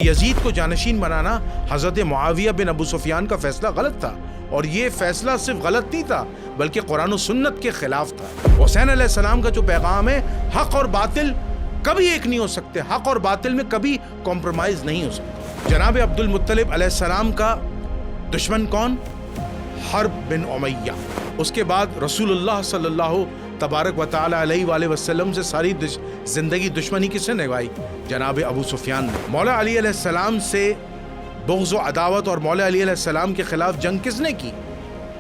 یزید کو جانشین بنانا حضرت معاویہ بن ابو سفیان کا فیصلہ غلط تھا، اور یہ فیصلہ صرف غلط نہیں تھا بلکہ قرآن و سنت کے خلاف تھا۔ حسین علیہ السلام کا جو پیغام ہے، حق اور باطل کبھی ایک نہیں ہو سکتے، حق اور باطل میں کبھی کمپرومائز نہیں ہو سکتا۔ جناب عبد المطلب علیہ السلام کا دشمن کون؟ حرب بن امیہ۔ اس کے بعد رسول اللہ صلی اللہ تبارک و تعالی علیہ وآلہ وسلم سے ساری زندگی دشمنی کس نے نبھائی؟ جناب ابو سفیان نے۔ مولا علی علیہ السلام سے بغض و عداوت اور مولا علی علیہ السلام کے خلاف جنگ کس نے کی؟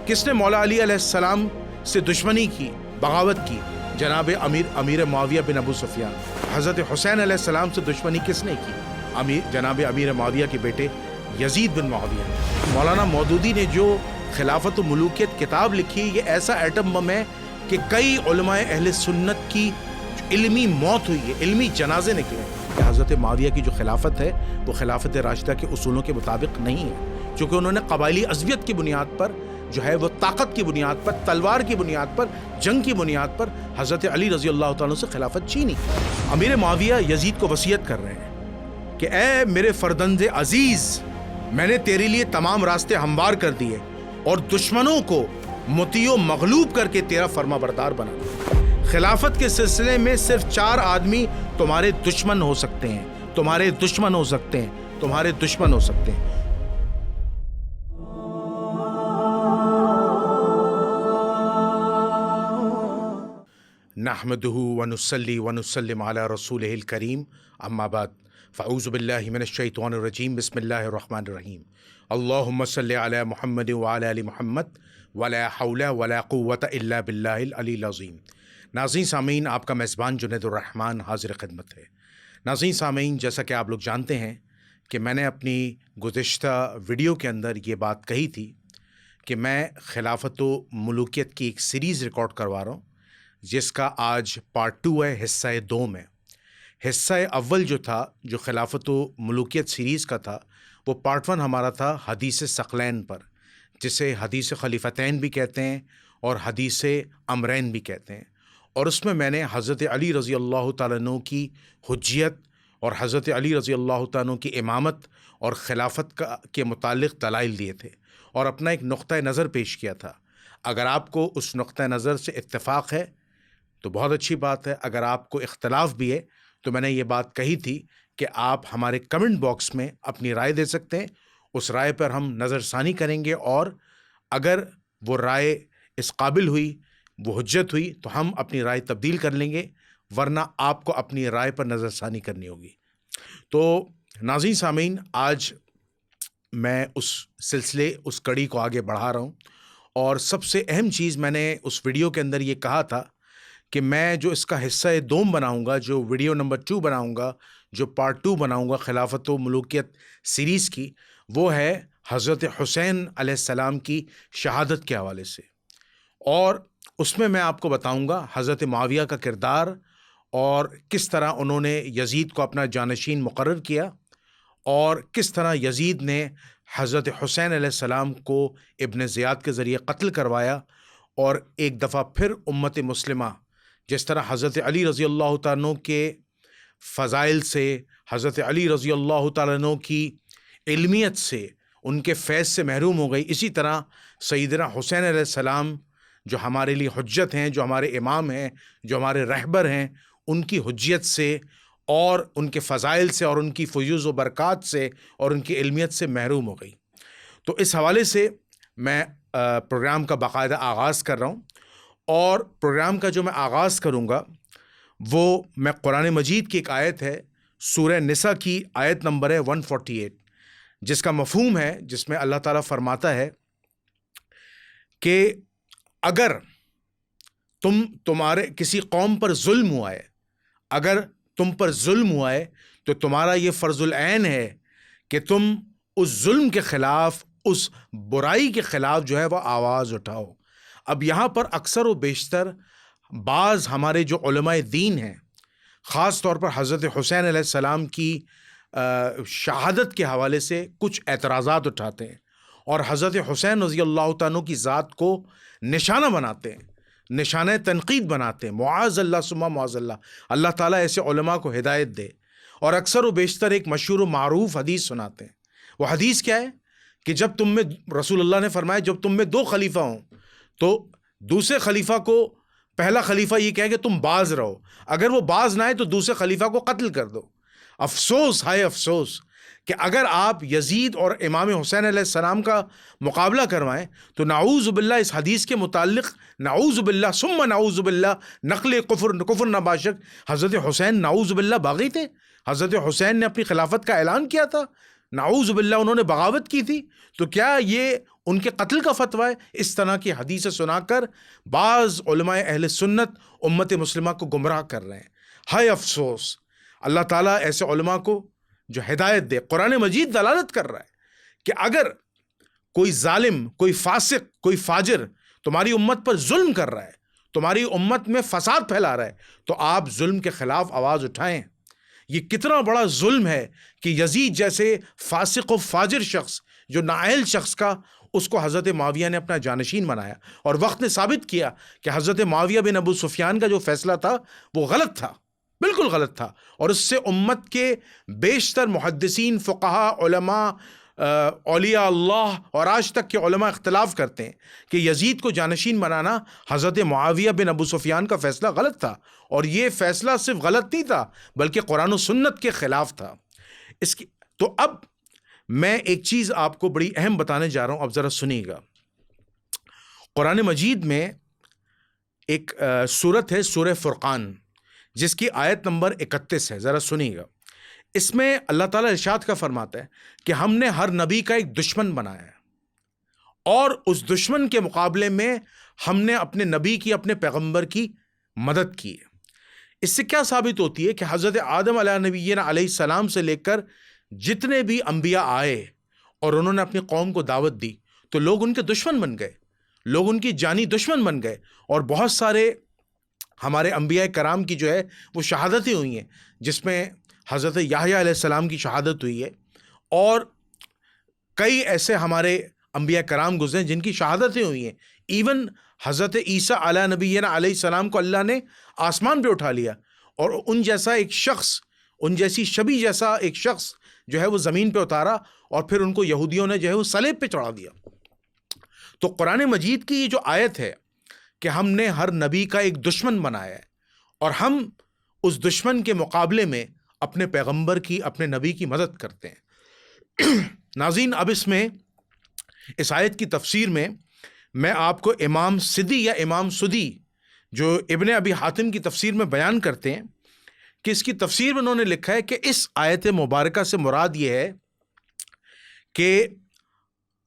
کس نے مولا علی علیہ السلام سے دشمنی کی، بغاوت کی؟ جناب امیر معاویہ بن ابو سفیان۔ حضرت حسین علیہ السلام سے دشمنی کس نے کی؟ جناب امیر معاویہ کے بیٹے یزید بن معاویہ۔ مولانا مودودی نے جو خلافت و ملوکیت کتاب لکھی، یہ ایسا ایٹم بم ہے کہ کئی علماء اہل سنت کی علمی موت ہوئی ہے، علمی جنازے نکلے کہ حضرت معاویہ کی جو خلافت ہے وہ خلافت راشدہ کے اصولوں کے مطابق نہیں ہے، چونکہ انہوں نے قبائلی عصبیت کی بنیاد پر جو ہے وہ طاقت کی بنیاد پر، تلوار کی بنیاد پر، جنگ کی بنیاد پر حضرت علی رضی اللہ تعالیٰ سے خلافت چھینی۔ امیر معاویہ یزید کو وصیت کر رہے ہیں کہ اے میرے فرزند عزیز، میں نے تیرے لیے تمام راستے ہموار کر دیے اور دشمنوں کو مطیع و مغلوب کر کے تیرا فرما بردار بنا دیا۔ خلافت کے سلسلے میں صرف 4 آدمی تمہارے دشمن ہو سکتے ہیں، تمہارے دشمن ہو سکتے ہیں، تمہارے دشمن ہو سکتے ہیں۔ نحمده ونصلي ونسلم على رسوله الكريم اما بعد فاعوذ بالله من الشيطان الرجيم بسم الله الرحمن الرحيم اللهم صل على محمد وعلى ال محمد ولا حول ولا قوة الا بالله العلی العظیم۔ ناظرین سامعین، آپ کا میزبان جنید الرحمن حاضر خدمت ہے۔ ناظرین سامعین، جیسا کہ آپ لوگ جانتے ہیں کہ میں نے اپنی گزشتہ ویڈیو کے اندر یہ بات کہی تھی کہ میں خلافت و ملوکیت کی ایک سیریز ریکارڈ کروا رہا ہوں، جس کا آج پارٹ 2 ہے، حصہ 2 میں۔ حصہ اول جو تھا، جو خلافت و ملوکیت سیریز کا تھا، وہ پارٹ 1 ہمارا تھا حدیث ثقلین پر، جسے حدیث خلیفتین بھی کہتے ہیں اور حدیث امرین بھی کہتے ہیں، اور اس میں میں نے حضرت علی رضی اللہ تعالیٰ عنہ کی حجیت اور حضرت علی رضی اللہ تعالیٰ عنہ کی امامت اور خلافت کے متعلق دلائل دیے تھے اور اپنا ایک نقطۂ نظر پیش کیا تھا۔ اگر آپ کو اس نقطۂ نظر سے اتفاق ہے تو بہت اچھی بات ہے، اگر آپ کو اختلاف بھی ہے تو میں نے یہ بات کہی تھی کہ آپ ہمارے کمنٹ باکس میں اپنی رائے دے سکتے ہیں، اس رائے پر ہم نظر ثانی کریں گے، اور اگر وہ رائے اس قابل ہوئی، وہ حجت ہوئی، تو ہم اپنی رائے تبدیل کر لیں گے، ورنہ آپ کو اپنی رائے پر نظر ثانی کرنی ہوگی۔ تو ناظرین سامعین، آج میں اس سلسلے، اس کڑی کو آگے بڑھا رہا ہوں، اور سب سے اہم چیز میں نے اس ویڈیو کے اندر یہ کہا تھا کہ میں جو اس کا حصہ 2 بناؤں گا، جو ویڈیو نمبر 2 بناؤں گا، جو پارٹ 2 بناؤں گا خلافت و ملوکیت سیریز کی، وہ ہے حضرت حسین علیہ السلام کی شہادت کے حوالے سے، اور اس میں میں آپ کو بتاؤں گا حضرت معاویہ کا کردار اور کس طرح انہوں نے یزید کو اپنا جانشین مقرر کیا، اور کس طرح یزید نے حضرت حسین علیہ السلام کو ابن زیاد کے ذریعے قتل کروایا، اور ایک دفعہ پھر امت مسلمہ جس طرح حضرت علی رضی اللہ تعالیٰ عنہ کے فضائل سے، حضرت علی رضی اللہ تعالیٰ عنہ کی علمیت سے، ان کے فیض سے محروم ہو گئی، اسی طرح سیدنا حسین علیہ السلام جو ہمارے لیے حجت ہیں، جو ہمارے امام ہیں، جو ہمارے رہبر ہیں، ان کی حجیت سے اور ان کے فضائل سے اور ان کی فیوز و برکات سے اور ان کی علمیت سے محروم ہو گئی۔ تو اس حوالے سے میں پروگرام کا باقاعدہ آغاز کر رہا ہوں، اور پروگرام کا جو میں آغاز کروں گا وہ میں قرآن مجید کی ایک آیت ہے، سورہ نساء کی آیت نمبر ہے 148، جس کا مفہوم ہے، جس میں اللہ تعالیٰ فرماتا ہے کہ اگر تمہارے کسی قوم پر ظلم ہوا ہے، اگر تم پر ظلم ہوا ہے تو تمہارا یہ فرض العین ہے کہ تم اس ظلم کے خلاف، اس برائی کے خلاف جو ہے وہ آواز اٹھاؤ۔ اب یہاں پر اکثر و بیشتر بعض ہمارے جو علماء دین ہیں، خاص طور پر حضرت حسین علیہ السلام کی شہادت کے حوالے سے کچھ اعتراضات اٹھاتے ہیں، اور حضرت حسین رضی اللہ تعالیٰ کی ذات کو نشانہ بناتے ہیں، نشانہ تنقید بناتے ہیں۔ معاذ اللہ ثم معاذ اللہ، اللہ تعالیٰ ایسے علماء کو ہدایت دے۔ اور اکثر و بیشتر ایک مشہور و معروف حدیث سناتے ہیں. وہ حدیث کیا ہے کہ جب تم میں، رسول اللہ نے فرمایا جب تم میں 2 خلیفہ ہوں تو دوسرے خلیفہ کو پہلا خلیفہ یہ کہے کہ تم باز رہو، اگر وہ باز نہ آئے تو دوسرے خلیفہ کو قتل کر دو. افسوس ہائے افسوس کہ اگر آپ یزید اور امام حسین علیہ السلام کا مقابلہ کروائیں تو نعوذ باللہ اس حدیث کے متعلق نعوذ باللہ ثم نعوذ باللہ نقل کفر نباشک حضرت حسین نعوذ باللہ باغی تھے. حضرت حسین نے اپنی خلافت کا اعلان کیا تھا، نعوذ باللہ انہوں نے بغاوت کی تھی، تو کیا یہ ان کے قتل کا فتویٰ ہے؟ اس طرح کی حدیثیں سنا کر بعض علماء اہل سنت امت مسلمہ کو گمراہ کر رہے ہیں. ہائے افسوس. اللہ تعالیٰ ایسے علماء کو جو ہدایت دے. قرآن مجید دلالت کر رہا ہے کہ اگر کوئی ظالم، کوئی فاسق، کوئی فاجر تمہاری امت پر ظلم کر رہا ہے، تمہاری امت میں فساد پھیلا رہا ہے، تو آپ ظلم کے خلاف آواز اٹھائیں. یہ کتنا بڑا ظلم ہے کہ یزید جیسے فاسق و فاجر شخص، جو نااہل شخص کا، اس کو حضرت معاویہ نے اپنا جانشین بنایا، اور وقت نے ثابت کیا کہ حضرت معاویہ بن ابو سفیان کا جو فیصلہ تھا وہ غلط تھا، بالکل غلط تھا. اور اس سے امت کے بیشتر محدثین، فقہا، علماء، اولیاء اللہ اور آج تک کے علماء اختلاف کرتے ہیں کہ یزید کو جانشین بنانا حضرت معاویہ بن ابو سفیان کا فیصلہ غلط تھا. اور یہ فیصلہ صرف غلط نہیں تھا بلکہ قرآن و سنت کے خلاف تھا. تو اب میں ایک چیز آپ کو بڑی اہم بتانے جا رہا ہوں، اب ذرا سنیے گا. قرآن مجید میں ایک سورت ہے سورہ فرقان، جس کی آیت نمبر 31 ہے، ذرا سنیے گا. اس میں اللہ تعالیٰ ارشاد کا فرماتا ہے کہ ہم نے ہر نبی کا ایک دشمن بنایا ہے، اور اس دشمن کے مقابلے میں ہم نے اپنے نبی کی، اپنے پیغمبر کی مدد کی ہے. اس سے کیا ثابت ہوتی ہے کہ حضرت آدم علیہ نبینا علیہ السلام سے لے کر جتنے بھی انبیاء آئے اور انہوں نے اپنی قوم کو دعوت دی تو لوگ ان کے دشمن بن گئے، لوگ ان کی جانی دشمن بن گئے. اور بہت سارے ہمارے انبیاء کرام کی جو ہے وہ شہادتیں ہوئی ہیں، جس میں حضرت یحییٰ علیہ السلام کی شہادت ہوئی ہے، اور کئی ایسے ہمارے انبیاء کرام گزرے جن کی شہادتیں ہوئی ہیں. ایون حضرت عیسیٰ علیہ نبینا علیہ السلام کو اللہ نے آسمان پہ اٹھا لیا، اور ان جیسا ایک شخص، ان جیسی شبیہ جیسا ایک شخص جو ہے وہ زمین پہ اتارا، اور پھر ان کو یہودیوں نے جو ہے وہ صلیب پہ چڑھا دیا. تو قرآن مجید کی یہ جو آیت ہے کہ ہم نے ہر نبی کا ایک دشمن بنایا ہے، اور ہم اس دشمن کے مقابلے میں اپنے پیغمبر کی، اپنے نبی کی مدد کرتے ہیں. ناظرین، اب اس آیت کی تفسیر میں میں آپ کو امام سدی یا امام سدی جو ابن ابی حاتم کی تفسیر میں بیان کرتے ہیں کہ اس کی تفسیر میں انہوں نے لکھا ہے کہ اس آیت مبارکہ سے مراد یہ ہے کہ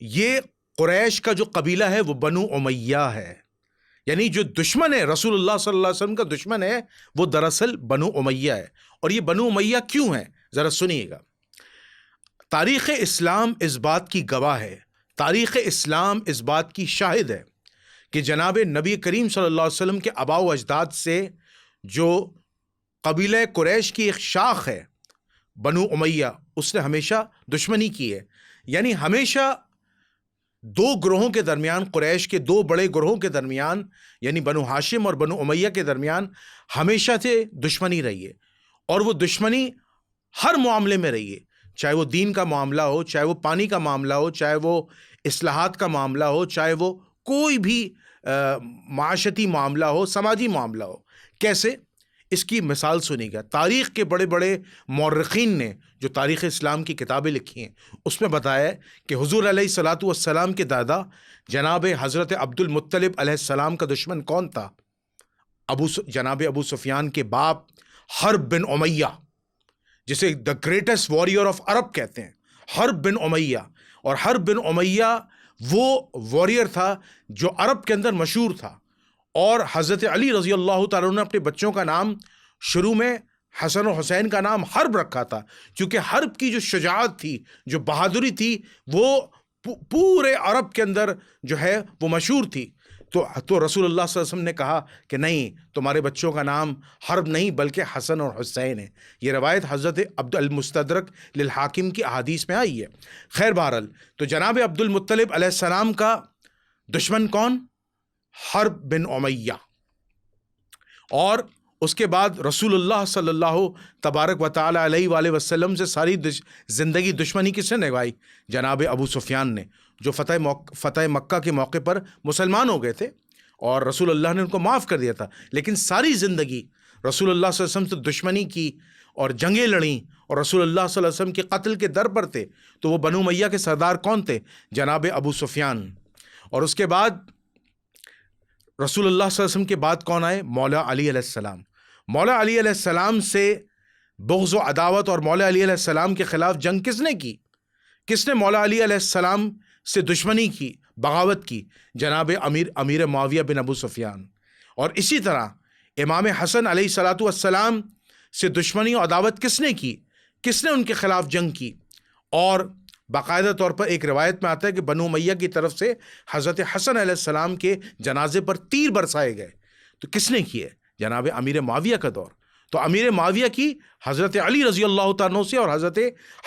یہ قریش کا جو قبیلہ ہے وہ بنو امیہ ہے. یعنی جو دشمن ہے، رسول اللہ صلی اللہ علیہ وسلم کا دشمن ہے، وہ دراصل بنو امیہ ہے. اور یہ بنو امیہ کیوں ہے ذرا سنیے گا. تاریخ اسلام اس بات کی گواہ ہے، تاریخ اسلام اس بات کی شاہد ہے کہ جناب نبی کریم صلی اللہ علیہ وسلم کے آباء و اجداد سے جو قبیلہ قریش کی ایک شاخ ہے بنو امیہ، اس نے ہمیشہ دشمنی کی ہے. یعنی ہمیشہ 2 گروہوں کے درمیان، قریش کے 2 بڑے گروہوں کے درمیان، یعنی بنو ہاشم اور بنو امیہ کے درمیان ہمیشہ سے دشمنی رہی ہے. اور وہ دشمنی ہر معاملے میں رہی ہے، چاہے وہ دین کا معاملہ ہو، چاہے وہ پانی کا معاملہ ہو، چاہے وہ اصلاحات کا معاملہ ہو، چاہے وہ کوئی بھی معاشرتی معاملہ ہو، سماجی معاملہ ہو. کیسے؟ اس کی مثال سنی گا. تاریخ کے بڑے بڑے مورخین نے جو تاریخ اسلام کی کتابیں لکھی ہیں اس میں بتایا ہے کہ حضور علیہ الصلاۃ والسلام کے دادا جناب حضرت عبد المطلب علیہ السلام کا دشمن کون تھا؟ جناب ابو سفیان کے باپ حرب بن امیہ، جسے the greatest warrior of Arab کہتے ہیں، حرب بن امیہ. اور حرب بن امیہ وہ واریئر تھا جو عرب کے اندر مشہور تھا. اور حضرت علی رضی اللہ تعالیٰ عنہ نے اپنے بچوں کا نام شروع میں حسن و حسین کا نام حرب رکھا تھا، کیونکہ حرب کی جو شجاعت تھی، جو بہادری تھی، وہ پورے عرب کے اندر جو ہے وہ مشہور تھی. تو رسول اللہ صلی اللہ علیہ وسلم نے کہا کہ نہیں، تمہارے بچوں کا نام حرب نہیں بلکہ حسن اور حسین ہے. یہ روایت حضرت عبد المستدرک للحاکم کی احادیث میں آئی ہے. خیر بہرحال، تو جناب عبد المطلب علیہ السلام کا دشمن کون؟ حرب بن امیہ. اور اس کے بعد رسول اللہ صلی اللہ تبارک و تعالی علیہ وآلہ وسلم سے ساری زندگی دشمنی کس نے نبھائی؟ جناب ابو سفیان نے، جو فتح مکہ کے موقع پر مسلمان ہو گئے تھے اور رسول اللہ نے ان کو معاف کر دیا تھا، لیکن ساری زندگی رسول اللہ صلی اللہ علیہ وسلم سے دشمنی کی اور جنگیں لڑیں اور رسول اللہ صلی اللہ علیہ وسلم کے قتل کے در پر تھے۔ تو وہ بنو امیہ کے سردار کون تھے؟ جناب ابو سفیان۔ اور اس کے بعد رسول اللہ صلی اللہ علیہ وسلم کے بعد کون آئے؟ مولا علی علیہ السلام۔ مولا علی علیہ السلام سے بغض و عداوت اور مولا علی علیہ السلام کے خلاف جنگ کس نے کی؟ کس نے مولا علی علیہ السلام سے دشمنی کی، بغاوت کی؟ جناب امیر معاویہ بن ابو سفیان۔ اور اسی طرح امام حسن علیہ الصلاۃ والسلام سے دشمنی و عداوت کس نے کی؟ کس نے ان کے خلاف جنگ کی؟ اور باقاعدہ طور پر ایک روایت میں آتا ہے کہ بنو امیہ کی طرف سے حضرت حسن علیہ السلام کے جنازے پر تیر برسائے گئے۔ تو کس نے کیے؟ جناب امیر معاویہ کا دور۔ تو امیر معاویہ کی حضرت علی رضی اللہ تعالیٰ سے اور حضرت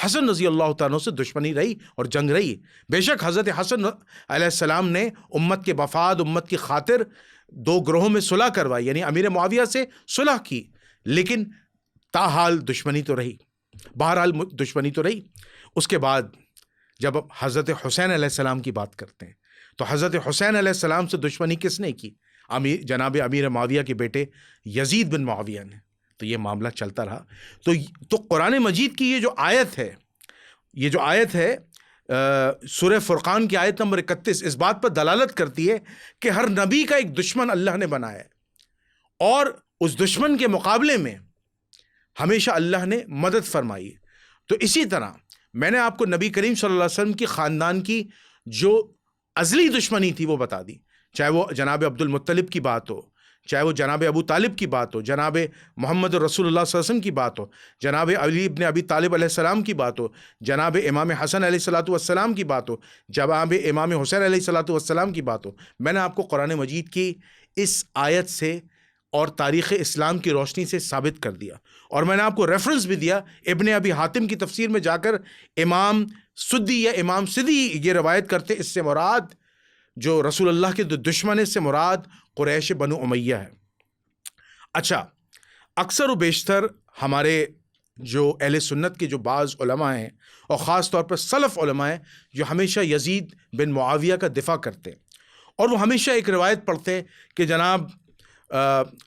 حسن رضی اللہ تعالیٰ سے دشمنی رہی اور جنگ رہی۔ بے شک حضرت حسن علیہ السلام نے امت کے مفاد، امت کی خاطر دو گروہوں میں صلح کروائی، یعنی امیر معاویہ سے صلح کی، لیکن تاحال دشمنی تو رہی، بہرحال دشمنی تو رہی۔ اس کے بعد جب حضرت حسین علیہ السلام کی بات کرتے ہیں تو حضرت حسین علیہ السلام سے دشمنی کس نے کی؟ جناب امیر معاویہ کے بیٹے یزید بن معاویہ نے۔ تو یہ معاملہ چلتا رہا۔ تو قرآن مجید کی یہ جو آیت ہے سورہ فرقان کی آیت نمبر 31 اس بات پر دلالت کرتی ہے کہ ہر نبی کا ایک دشمن اللہ نے بنایا ہے، اور اس دشمن کے مقابلے میں ہمیشہ اللہ نے مدد فرمائی ہے۔ تو اسی طرح میں نے آپ کو نبی کریم صلی اللہ علیہ وسلم کی خاندان کی جو ازلی دشمنی تھی وہ بتا دی، چاہے وہ جناب عبد المطلب کی بات ہو، چاہے وہ جناب ابو طالب کی بات ہو، جناب محمد رسول اللہ صلی اللہ علیہ وسلم کی بات ہو، جناب علی ابن ابی طالب علیہ السلام کی بات ہو، جناب امام حسن علیہ الصلاۃ والسلام کی بات ہو، جناب امام حسین علیہ الصلاۃ والسلام کی بات ہو۔ میں نے آپ کو قرآن مجید کی اس آیت سے اور تاریخ اسلام کی روشنی سے ثابت کر دیا، اور میں نے آپ کو ریفرنس بھی دیا۔ ابن ابی حاتم کی تفسیر میں جا کر امام سدی یا امام سدی یہ روایت کرتے، اس سے مراد جو رسول اللہ کے دشمن، اس سے مراد قریش بنو امیہ ہے۔ اچھا، اکثر و بیشتر ہمارے جو اہل سنت کے جو بعض علماء ہیں اور خاص طور پر سلف علماء ہیں جو ہمیشہ یزید بن معاویہ کا دفاع کرتے ہیں، اور وہ ہمیشہ ایک روایت پڑھتے ہیں کہ جناب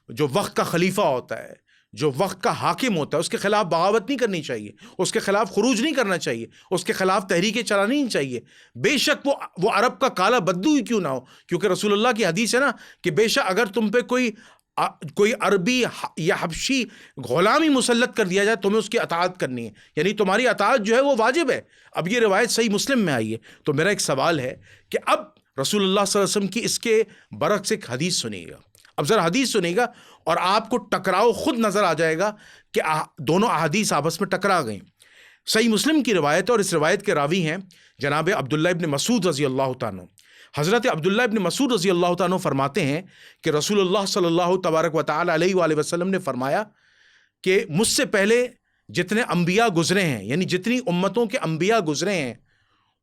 جو وقت کا خلیفہ ہوتا ہے، جو وقت کا حاکم ہوتا ہے، اس کے خلاف بغاوت نہیں کرنی چاہیے، اس کے خلاف خروج نہیں کرنا چاہیے، اس کے خلاف تحریکیں چلانی نہیں چاہیے، بے شک وہ عرب کا کالا بدو ہی کیوں نہ ہو، کیونکہ رسول اللہ کی حدیث ہے نا کہ بے شک اگر تم پہ کوئی عربی یا حبشی غلامی مسلط کر دیا جائے تمہیں اس کی اطاعت کرنی ہے، یعنی تمہاری اطاعت جو ہے وہ واجب ہے۔ اب یہ روایت صحیح مسلم میں آئی ہے۔ تو میرا ایک سوال ہے کہ اب رسول اللہ صلی اللہ علیہ وسلم کی اس کے برعکس ایک حدیث سنیے گا۔ اب ذرا حدیث سنیے گا اور آپ کو ٹکراؤ خود نظر آ جائے گا کہ دونوں احادیث آپس میں ٹکرا گئیں۔ صحیح مسلم کی روایت، اور اس روایت کے راوی ہیں جناب عبداللہ ابن مسعود رضی اللہ تعالیٰ۔ حضرت عبداللہ ابن مسعود رضی اللہ تعالیٰ فرماتے ہیں کہ رسول اللہ صلی اللہ تبارک و تعالی علیہ وآلہ وسلم نے فرمایا کہ مجھ سے پہلے جتنے انبیاء گزرے ہیں، یعنی جتنی امتوں کے انبیاء گزرے ہیں،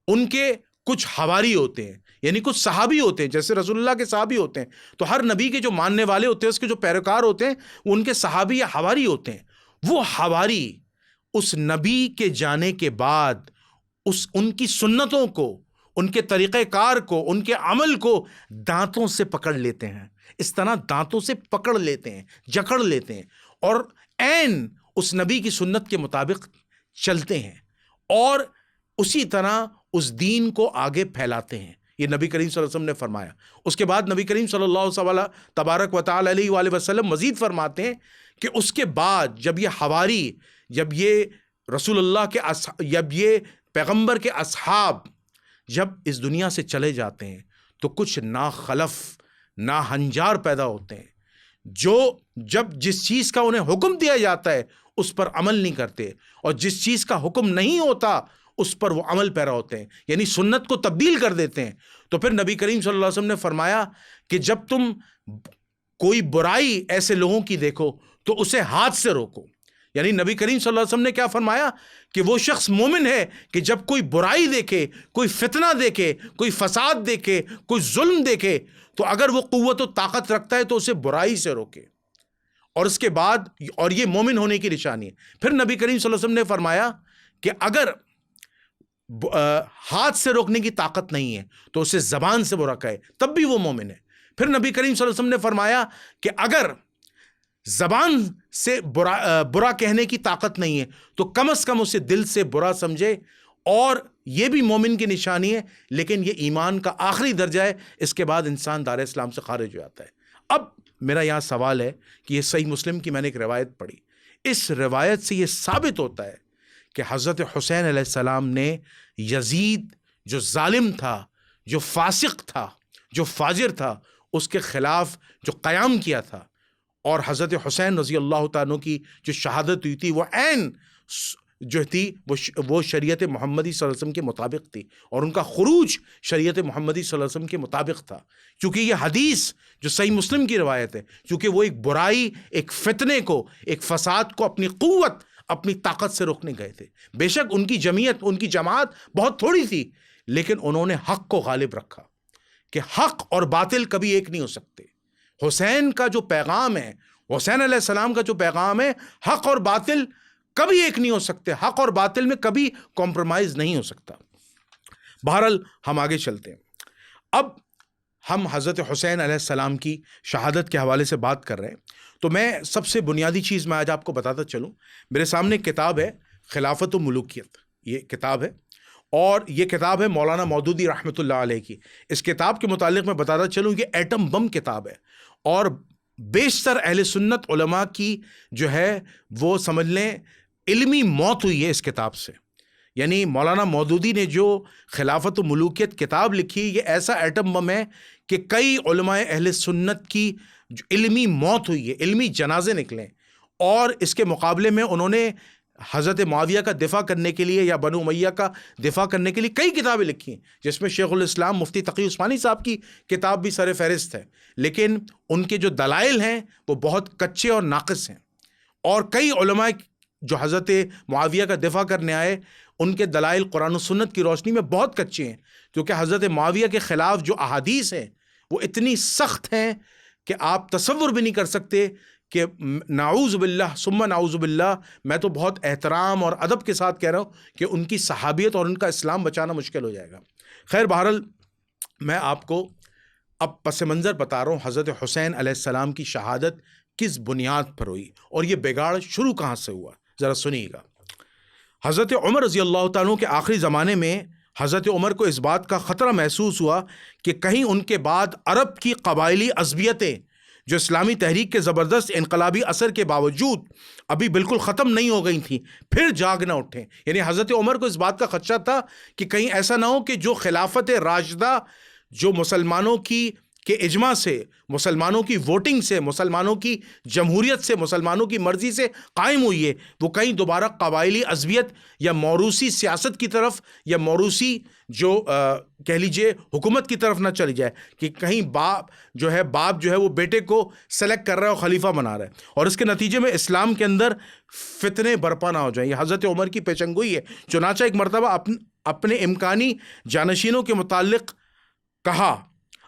ان کے کچھ حواری ہوتے ہیں، یعنی کچھ صحابی ہوتے ہیں، جیسے رسول اللہ کے صحابی ہوتے ہیں، تو ہر نبی کے جو ماننے والے ہوتے ہیں، اس کے جو پیروکار ہوتے ہیں، ان کے صحابی یا حواری ہوتے ہیں۔ وہ حواری اس نبی کے جانے کے بعد ان کی سنتوں کو، ان کے طریقہ کار کو، ان کے عمل کو دانتوں سے پکڑ لیتے ہیں، اس طرح دانتوں سے پکڑ لیتے ہیں، جکڑ لیتے ہیں، اور عین اس نبی کی سنت کے مطابق چلتے ہیں، اور اسی طرح اس دین کو آگے پھیلاتے ہیں۔ یہ نبی کریم صلی اللہ علیہ وسلم نے فرمایا۔ اس کے بعد نبی کریم صلی اللہ علیہ وسلم تبارک و تعالی علیہ وآلہ وسلم مزید فرماتے ہیں کہ اس کے بعد جب یہ حواری، جب یہ رسول اللہ کے جب یہ پیغمبر کے اصحاب جب اس دنیا سے چلے جاتے ہیں تو کچھ ناخلف، ناہنجار پیدا ہوتے ہیں، جو جب جس چیز کا انہیں حکم دیا جاتا ہے اس پر عمل نہیں کرتے، اور جس چیز کا حکم نہیں ہوتا اس پر وہ عمل پیرا ہوتے ہیں، یعنی سنت کو تبدیل کر دیتے ہیں۔ تو پھر نبی کریم صلی اللہ علیہ وسلم نے فرمایا کہ جب تم کوئی برائی ایسے لوگوں کی دیکھو تو اسے ہاتھ سے روکو، یعنی نبی کریم صلی اللہ علیہ وسلم نے کیا فرمایا کہ وہ شخص مومن ہے کہ جب کوئی برائی دیکھے، کوئی فتنہ دیکھے، کوئی فساد دیکھے، کوئی ظلم دیکھے، تو اگر وہ قوت و طاقت رکھتا ہے تو اسے برائی سے روکے، اور اس کے بعد اور یہ مومن ہونے کی نشانی ہے. پھر نبی کریم صلی اللہ علیہ وسلم نے فرمایا کہ اگر ہاتھ سے روکنے کی طاقت نہیں ہے تو اسے زبان سے برا کہے تب بھی وہ مومن ہے. پھر نبی کریم صلی اللہ علیہ وسلم نے فرمایا کہ اگر زبان سے برا کہنے کی طاقت نہیں ہے تو کم از کم اسے دل سے برا سمجھے، اور یہ بھی مومن کی نشانی ہے، لیکن یہ ایمان کا آخری درجہ ہے. اس کے بعد انسان دار اسلام سے خارج ہو جاتا ہے. اب میرا یہاں سوال ہے کہ یہ صحیح مسلم کی میں نے ایک روایت پڑھی، اس روایت سے یہ ثابت ہوتا ہے کہ حضرت حسین علیہ السلام نے یزید جو ظالم تھا، جو فاسق تھا، جو فاجر تھا، اس کے خلاف جو قیام کیا تھا، اور حضرت حسین رضی اللہ تعالیٰ کی جو شہادت ہوئی تھی وہ عین جو تھی وہ شریعت محمدی صلی اللہ علیہ وسلم کے مطابق تھی، اور ان کا خروج شریعت محمدی صلی اللہ علیہ وسلم کے مطابق تھا. چونکہ یہ حدیث جو صحیح مسلم کی روایت ہے، چونکہ وہ ایک برائی، ایک فتنے کو، ایک فساد کو اپنی قوت، اپنی طاقت سے روکنے گئے تھے. بے شک ان کی جمعیت، ان کی جماعت بہت تھوڑی تھی، لیکن انہوں نے حق کو غالب رکھا کہ حق اور باطل کبھی ایک نہیں ہو سکتے. حسین کا جو پیغام ہے، حسین علیہ السلام کا جو پیغام ہے، حق اور باطل کبھی ایک نہیں ہو سکتے، حق اور باطل میں کبھی کمپرومائز نہیں ہو سکتا. بہرحال ہم آگے چلتے ہیں. اب ہم حضرت حسین علیہ السلام کی شہادت کے حوالے سے بات کر رہے ہیں، تو میں سب سے بنیادی چیز میں آج آپ کو بتاتا چلوں. میرے سامنے ایک کتاب ہے، خلافت و ملوکیت، یہ کتاب ہے، اور یہ کتاب ہے مولانا مودودی رحمۃ اللہ علیہ کی. اس کتاب کے متعلق میں بتاتا چلوں، یہ ایٹم بم کتاب ہے، اور بیشتر اہل سنت علماء کی جو ہے وہ سمجھ لیں علمی موت ہوئی ہے اس کتاب سے. یعنی مولانا مودودی نے جو خلافت و ملوکیت کتاب لکھی، یہ ایسا ایٹم بم ہے کہ کئی علماء اہل سنت کی جو علمی موت ہوئی ہے، علمی جنازے نکلے، اور اس کے مقابلے میں انہوں نے حضرت معاویہ کا دفاع کرنے کے لیے یا بنو امیہ کا دفاع کرنے کے لیے کئی کتابیں لکھی ہیں، جس میں شیخ الاسلام مفتی تقی عثمانی صاحب کی کتاب بھی سر فہرست ہے. لیکن ان کے جو دلائل ہیں وہ بہت کچے اور ناقص ہیں، اور کئی علماء جو حضرت معاویہ کا دفاع کرنے آئے، ان کے دلائل قرآن و سنت کی روشنی میں بہت کچے ہیں، کیونکہ حضرت معاویہ کے خلاف جو احادیث ہیں وہ اتنی سخت ہیں کہ آپ تصور بھی نہیں کر سکتے کہ نعوذ باللہ ثم نعوذ باللہ، میں تو بہت احترام اور ادب کے ساتھ کہہ رہا ہوں کہ ان کی صحابیت اور ان کا اسلام بچانا مشکل ہو جائے گا. خیر، بہرحال میں آپ کو اب پس منظر بتا رہا ہوں حضرت حسین علیہ السلام کی شہادت کس بنیاد پر ہوئی، اور یہ بگاڑ شروع کہاں سے ہوا، ذرا سنیے گا. حضرت عمر رضی اللہ تعالیٰ کے آخری زمانے میں حضرت عمر کو اس بات کا خطرہ محسوس ہوا کہ کہیں ان کے بعد عرب کی قبائلی عصبیتیں جو اسلامی تحریک کے زبردست انقلابی اثر کے باوجود ابھی بالکل ختم نہیں ہو گئی تھیں، پھر جاگ نہ اٹھیں. یعنی حضرت عمر کو اس بات کا خدشہ تھا کہ کہیں ایسا نہ ہو کہ جو خلافت راشدہ جو مسلمانوں کے اجماع سے، مسلمانوں کی ووٹنگ سے، مسلمانوں کی جمہوریت سے، مسلمانوں کی مرضی سے قائم ہوئی ہے، وہ کہیں دوبارہ قبائلی عصبیت یا موروثی سیاست کی طرف، یا موروثی جو کہہ لیجئے حکومت کی طرف نہ چلی جائے، کہ کہیں باپ جو ہے وہ بیٹے کو سلیکٹ کر رہا ہے اور خلیفہ بنا رہا ہے، اور اس کے نتیجے میں اسلام کے اندر فتنے برپا نہ ہو جائیں. یہ حضرت عمر کی پیشن گوئی ہے. چنانچہ ایک مرتبہ اپنے امکانی جانشینوں کے متعلق کہا،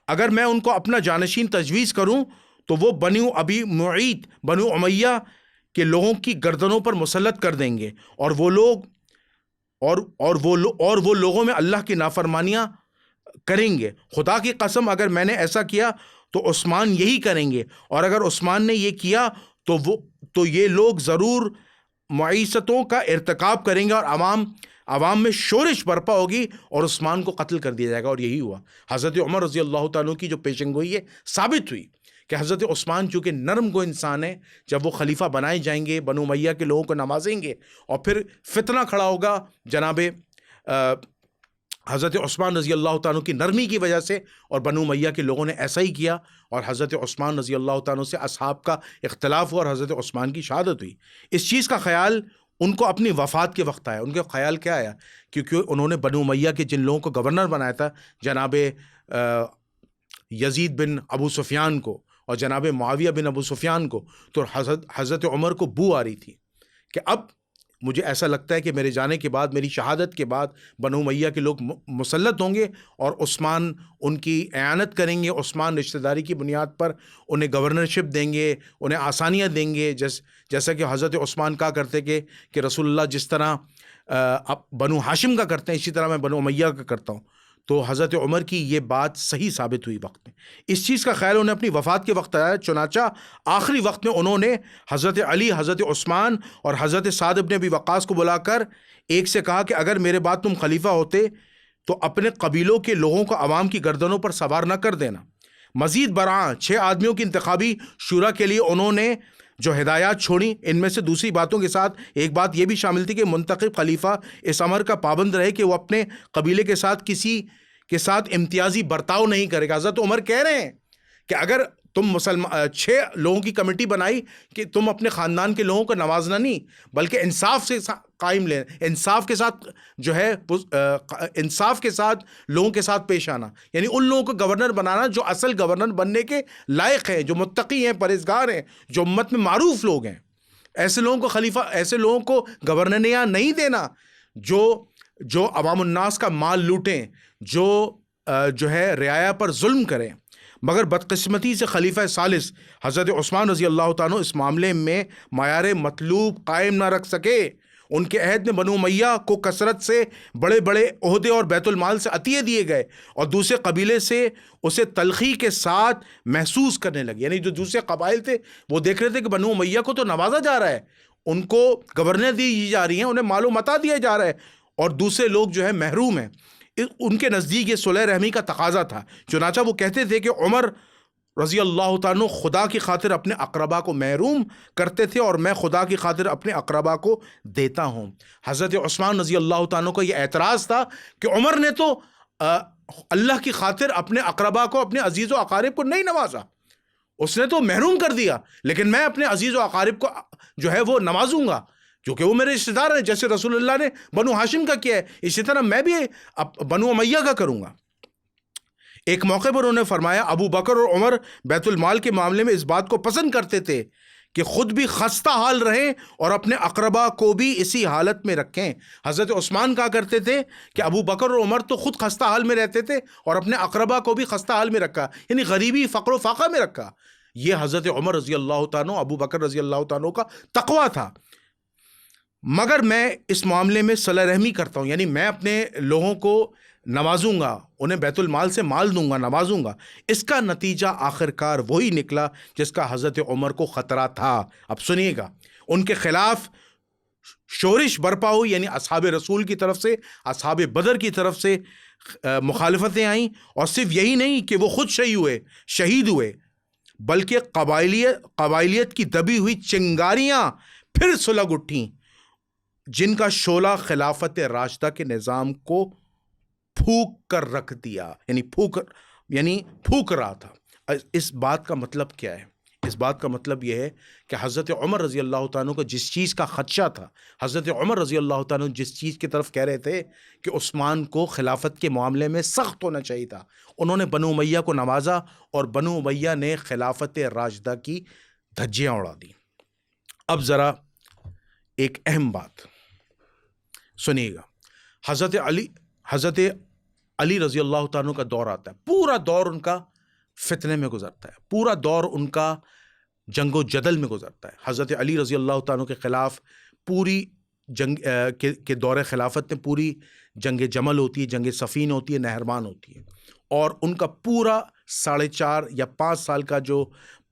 اگر میں ان کو اپنا جانشین تجویز کروں تو وہ بنو ابی معیط، بنو امیہ کے لوگوں کی گردنوں پر مسلط کر دیں گے، اور وہ لوگوں میں اللہ کی نافرمانیاں کریں گے. خدا کی قسم اگر میں نے ایسا کیا تو عثمان یہی کریں گے، اور اگر عثمان نے یہ کیا تو یہ لوگ ضرور معیشتوں کا ارتکاب کریں گے، اور عوام میں شورش برپا ہوگی اور عثمان کو قتل کر دیا جائے گا. اور یہی ہوا. حضرت عمر رضی اللہ تعالیٰ کی جو پیشن گوئی ہے ثابت ہوئی کہ حضرت عثمان چونکہ نرم گو انسان ہے، جب وہ خلیفہ بنائے جائیں گے، بنو امیہ کے لوگوں کو نوازیں گے، اور پھر فتنہ کھڑا ہوگا جناب حضرت عثمان رضی اللہ تعالیٰ کی نرمی کی وجہ سے، اور بنو امیہ کے لوگوں نے ایسا ہی کیا، اور حضرت عثمان رضی اللہ تعالیٰ سے اصحاب کا اختلاف ہوا اور حضرت عثمان کی شہادت ہوئی. اس چیز کا خیال ان کو اپنی وفات کے وقت آیا. ان کا خیال کیا آیا؟ کیونکہ انہوں نے بنو امیہ کے جن لوگوں کو گورنر بنایا تھا، جناب یزید بن ابو سفیان کو اور جناب معاویہ بن ابو سفیان کو، تو حضرت عمر کو بو آ رہی تھی کہ اب مجھے ایسا لگتا ہے کہ میرے جانے کے بعد، میری شہادت کے بعد بنو امیہ کے لوگ مسلط ہوں گے اور عثمان ان کی اعانت کریں گے. عثمان رشتہ داری کی بنیاد پر انہیں گورنرشپ دیں گے، انہیں آسانیاں دیں گے، جیسا کہ حضرت عثمان کہا کرتے کہ رسول اللہ جس طرح بنو ہاشم کا کرتے ہیں اسی طرح میں بنو امیہ کا کرتا ہوں. تو حضرت عمر کی یہ بات صحیح ثابت ہوئی وقت میں. اس چیز کا خیال انہیں اپنی وفات کے وقت آیا. چنانچہ آخری وقت میں انہوں نے حضرت علی، حضرت عثمان اور حضرت سعد بن ابی وقاص کو بلا کر ایک سے کہا کہ اگر میرے بعد تم خلیفہ ہوتے تو اپنے قبیلوں کے لوگوں کو عوام کی گردنوں پر سوار نہ کر دینا. مزید برآں 6 آدمیوں کی انتخابی شورا کے لیے انہوں نے جو ہدایات چھوڑی، ان میں سے دوسری باتوں کے ساتھ ایک بات یہ بھی شامل تھی کہ منتخب خلیفہ اس امر کا پابند رہے کہ وہ اپنے قبیلے کے ساتھ کسی کے ساتھ امتیازی برتاؤ نہیں کرے گا. حضرت عمر کہہ رہے ہیں کہ اگر تم 6 لوگوں کی کمیٹی بنائی کہ تم اپنے خاندان کے لوگوں کو نوازنا نہیں بلکہ انصاف سے قائم لے، انصاف کے ساتھ جو ہے انصاف کے ساتھ لوگوں کے ساتھ پیش آنا، یعنی ان لوگوں کو گورنر بنانا جو اصل گورنر بننے کے لائق ہیں، جو متقی ہیں، پرہیزگار ہیں، جو امت میں معروف لوگ ہیں. ایسے لوگوں کو خلیفہ، ایسے لوگوں کو گورنریاں نہیں دینا جو عوام الناس کا مال لوٹیں، جو ہے رعایا پر ظلم کریں. مگر بدقسمتی سے خلیفہ ثالث حضرت عثمان رضی اللہ تعالیٰ عنہ اس معاملے میں معیار مطلوب قائم نہ رکھ سکے. ان کے عہد میں بنو امیہ کو کثرت سے بڑے بڑے عہدے اور بیت المال سے عطیے دیے گئے اور دوسرے قبیلے سے اسے تلخی کے ساتھ محسوس کرنے لگے. یعنی جو دوسرے قبائل تھے وہ دیکھ رہے تھے کہ بنو امیہ کو تو نوازا جا رہا ہے، ان کو گورنر دی جا رہی ہیں، انہیں مال و متاع دیا جا رہا ہے، اور دوسرے لوگ جو ہے محروم ہیں. ان کے نزدیک یہ صلح رحمی کا تقاضا تھا. چنانچہ وہ کہتے تھے کہ عمر رضی اللہ تعالیٰ خدا کی خاطر اپنے اقربا کو محروم کرتے تھے اور میں خدا کی خاطر اپنے اقربا کو دیتا ہوں. حضرت عثمان رضی اللہ تعالیٰ کو یہ اعتراض تھا کہ عمر نے تو اللہ کی خاطر اپنے اقربا کو، اپنے عزیز و اقارب کو نہیں نوازا، اس نے تو محروم کر دیا، لیکن میں اپنے عزیز و اقارب کو جو ہے وہ نوازوں گا کیونکہ وہ میرے رشتہ دار ہیں. جیسے رسول اللہ نے بنو ہاشم کا کیا ہے اسی طرح میں بھی بنو امیہ کا کروں گا. ایک موقع پر انہوں نے فرمایا ابو بکر اور عمر بیت المال کے معاملے میں اس بات کو پسند کرتے تھے کہ خود بھی خستہ حال رہیں اور اپنے اقربا کو بھی اسی حالت میں رکھیں. حضرت عثمان کہا کرتے تھے کہ ابو بکر اور عمر تو خود خستہ حال میں رہتے تھے اور اپنے اقربا کو بھی خستہ حال میں رکھا، یعنی غریبی، فقر و فاقہ میں رکھا. یہ حضرت عمر رضی اللہ تعالیٰ، ابو بکر رضی اللہ تعالیٰ کا تقویٰ تھا. مگر میں اس معاملے میں صلح رحمی کرتا ہوں، یعنی میں اپنے لوگوں کو نوازوں گا، انہیں بیت المال سے مال دوں گا، نوازوں گا. اس کا نتیجہ آخرکار وہی نکلا جس کا حضرت عمر کو خطرہ تھا. اب سنیے گا، ان کے خلاف شورش برپا ہوئی، یعنی اصحاب رسول کی طرف سے، اصحاب بدر کی طرف سے مخالفتیں آئیں، اور صرف یہی نہیں کہ وہ خود شہید ہوئے بلکہ قبائلیت کی دبی ہوئی چنگاریاں پھر سلگ اٹھیں جن کا شعلہ خلافت راشدہ کے نظام کو پھونک کر رکھ دیا، یعنی پھونک رہا تھا. اس بات کا مطلب کیا ہے؟ اس بات کا مطلب یہ ہے کہ حضرت عمر رضی اللہ تعالیٰ کو جس چیز کا خدشہ تھا، حضرت عمر رضی اللہ تعالیٰ جس چیز کی طرف کہہ رہے تھے کہ عثمان کو خلافت کے معاملے میں سخت ہونا چاہیے تھا، انہوں نے بنو امیہ کو نوازا اور بنو امیہ نے خلافت راشدہ کی دھجیاں اڑا دی. اب ذرا ایک اہم بات سنیے گا. حضرت علی رضی اللہ تعالیٰ کا دور آتا ہے، پورا دور ان کا فتنے میں گزرتا ہے، پورا دور ان کا جنگ و جدل میں گزرتا ہے. حضرت علی رضی اللہ تعالیٰ کے خلاف پوری جنگ کے دور خلافت میں پوری جنگ جمل ہوتی ہے، جنگ صفین ہوتی ہے، نہروان ہوتی ہے، اور ان کا پورا 4.5 یا 5 سال کا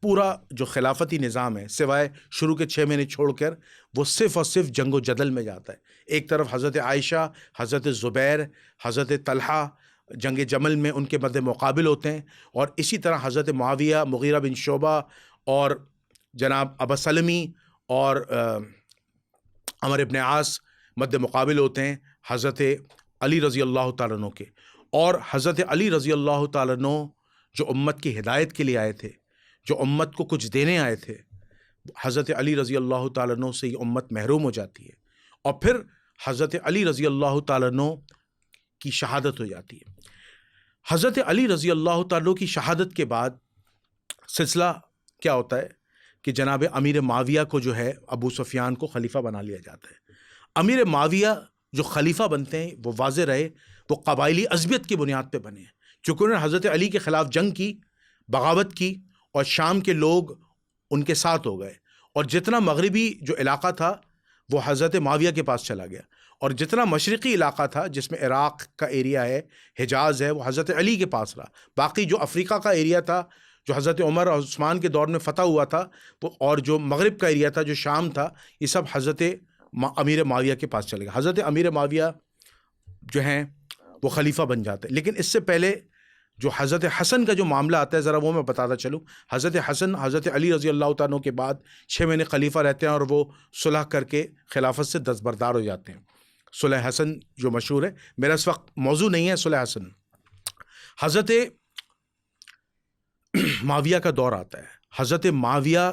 پورا جو خلافتی نظام ہے، سوائے شروع کے 6 مہینے چھوڑ کر، وہ صرف اور صرف جنگ و جدل میں جاتا ہے. ایک طرف حضرت عائشہ، حضرت زبیر، حضرت طلحہ جنگ جمل میں ان کے مد مقابل ہوتے ہیں، اور اسی طرح حضرت معاویہ، مغیرہ بن شعبہ اور جناب ابا سلمی اور عمر بن عاص مد مقابل ہوتے ہیں حضرت علی رضی اللہ تعالیٰ عنہ کے. اور حضرت علی رضی اللہ تعالیٰ عنہ جو امت کی ہدایت کے لیے آئے تھے، جو امت کو کچھ دینے آئے تھے، حضرت علی رضی اللہ تعالیٰ عنہ سے یہ امت محروم ہو جاتی ہے، اور پھر حضرت علی رضی اللہ تعالیٰ عنہ کی شہادت ہو جاتی ہے. حضرت علی رضی اللہ تعالیٰ کی شہادت کے بعد سلسلہ کیا ہوتا ہے کہ جناب امیر معاویہ کو جو ہے ابو سفیان کو خلیفہ بنا لیا جاتا ہے. امیر معاویہ جو خلیفہ بنتے ہیں وہ واضح رہے وہ قبائلی عصبیت کی بنیاد پہ بنے ہیں، چونکہ انہوں نے حضرت علی کے خلاف جنگ کی، بغاوت کی، اور شام کے لوگ ان کے ساتھ ہو گئے، اور جتنا مغربی جو علاقہ تھا وہ حضرت معاویہ کے پاس چلا گیا، اور جتنا مشرقی علاقہ تھا جس میں عراق کا ایریا ہے، حجاز ہے، وہ حضرت علی کے پاس رہا۔ باقی جو افریقہ کا ایریا تھا جو حضرت عمر اور عثمان کے دور میں فتح ہوا تھا وہ، اور جو مغرب کا ایریا تھا جو شام تھا، یہ سب حضرت امیر معاویہ کے پاس چلے گئے۔ حضرت امیر معاویہ جو ہیں وہ خلیفہ بن جاتے ہیں، لیکن اس سے پہلے جو حضرت حسن کا جو معاملہ آتا ہے ذرا وہ میں بتاتا چلوں۔ حضرت حسن حضرت علی رضی اللہ تعالیٰ کے بعد 6 مہینے خلیفہ رہتے ہیں، اور وہ صلح کر کے خلافت سے دستبردار ہو جاتے ہیں۔ صلح حسن جو مشہور ہے، میرا اس وقت موضوع نہیں ہے صلح حسن۔ حضرت معاویہ کا دور آتا ہے۔ حضرت معاویہ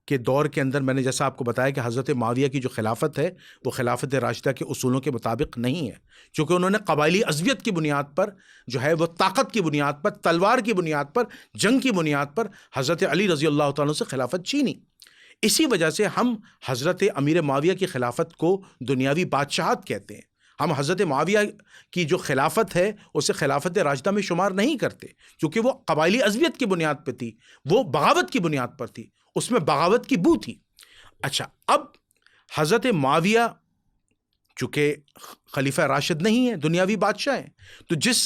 کے دور کے اندر میں نے جیسا آپ کو بتایا کہ حضرت معاویہ کی جو خلافت ہے وہ خلافت راشدہ کے اصولوں کے مطابق نہیں ہے، چونکہ انہوں نے قبائلی عصبیت کی بنیاد پر جو ہے وہ طاقت کی بنیاد پر، تلوار کی بنیاد پر، جنگ کی بنیاد پر حضرت علی رضی اللہ تعالیٰ سے خلافت چھینی۔ اسی وجہ سے ہم حضرت امیر معاویہ کی خلافت کو دنیاوی بادشاہت کہتے ہیں۔ ہم حضرت معاویہ کی جو خلافت ہے اسے خلافت راشدہ میں شمار نہیں کرتے، کیونکہ وہ قبائلی عصبیت کی بنیاد پہ تھی، وہ بغاوت کی بنیاد پر تھی، اس میں بغاوت کی بو تھی۔ اچھا، اب حضرت معاویہ چونکہ خلیفہ راشد نہیں ہے، دنیاوی بادشاہ ہیں، تو جس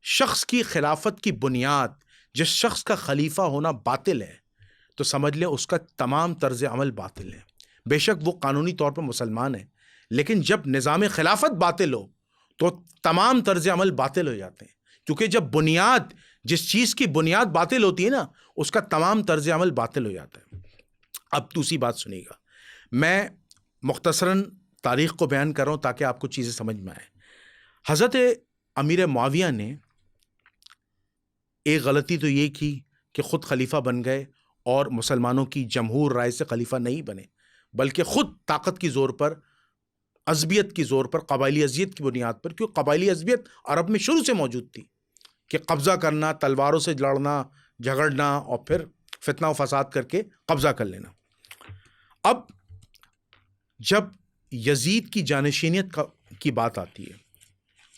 شخص کی خلافت کی بنیاد، جس شخص کا خلیفہ ہونا باطل ہے، تو سمجھ لیں اس کا تمام طرز عمل باطل ہے۔ بے شک وہ قانونی طور پر مسلمان ہے، لیکن جب نظام خلافت باطل ہو تو تمام طرز عمل باطل ہو جاتے ہیں، کیونکہ جب بنیاد، جس چیز کی بنیاد باطل ہوتی ہے نا، اس کا تمام طرز عمل باطل ہو جاتا ہے۔ اب دوسری بات سنیے گا، میں مختصراً تاریخ کو بیان کر رہا ہوں تاکہ آپ کو چیزیں سمجھ میں آئیں۔ حضرت امیر معاویہ نے ایک غلطی تو یہ کی کہ خود خلیفہ بن گئے اور مسلمانوں کی جمہور رائے سے خلیفہ نہیں بنے، بلکہ خود طاقت کی زور پر، عصبیت کی زور پر، قبائلی عصبیت کی بنیاد پر، کیوں قبائلی عصبیت عرب میں شروع سے موجود تھی کہ قبضہ کرنا، تلواروں سے لڑنا، جھگڑنا، اور پھر فتنہ و فساد کر کے قبضہ کر لینا۔ اب جب یزید کی جانشینیت کی بات آتی ہے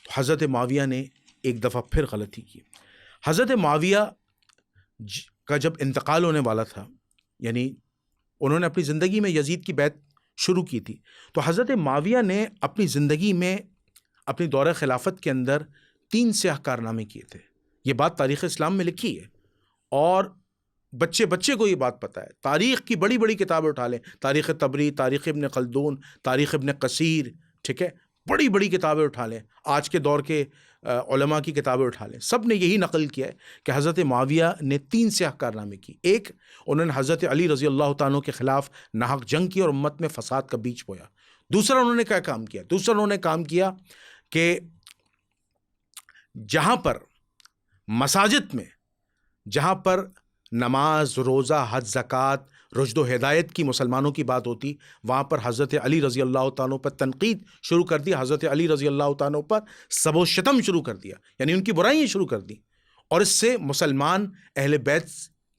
تو حضرت معاویہ نے ایک دفعہ پھر غلطی کی۔ حضرت معاویہ کا جب انتقال ہونے والا تھا، یعنی انہوں نے اپنی زندگی میں یزید کی بیعت شروع کی تھی، تو حضرت معاویہ نے اپنی زندگی میں، اپنی دور خلافت کے اندر 3 سیاہ کارنامے کیے تھے۔ یہ بات تاریخ اسلام میں لکھی ہے، اور بچے بچے کو یہ بات پتہ ہے۔ تاریخ کی بڑی بڑی کتابیں اٹھا لیں، تاریخ طبری، تاریخ ابن خلدون، تاریخ ابن کثیر، ٹھیک ہے، بڑی بڑی کتابیں اٹھا لیں، آج کے دور کے علماء کی کتابیں اٹھا لیں، سب نے یہی نقل کیا ہے کہ حضرت معاویہ نے 3 سیاہ کارنامے کی۔ ایک، انہوں نے حضرت علی رضی اللہ تعالیٰ کے خلاف ناحق جنگ کی اور امت میں فساد کا بیج بویا۔ دوسرا انہوں نے کیا کام کیا؟ دوسرا انہوں نے کام کیا کہ جہاں پر مساجد میں، جہاں پر نماز، روزہ، حج، زکوٰۃ، رشد و ہدایت کی مسلمانوں کی بات ہوتی، وہاں پر حضرت علی رضی اللہ تعالیٰ پر تنقید شروع کر دی، حضرت علی رضی اللہ تعالیٰ پر سب و شتم شروع کر دیا، یعنی ان کی برائیاں شروع کر دی، اور اس سے مسلمان اہل بیت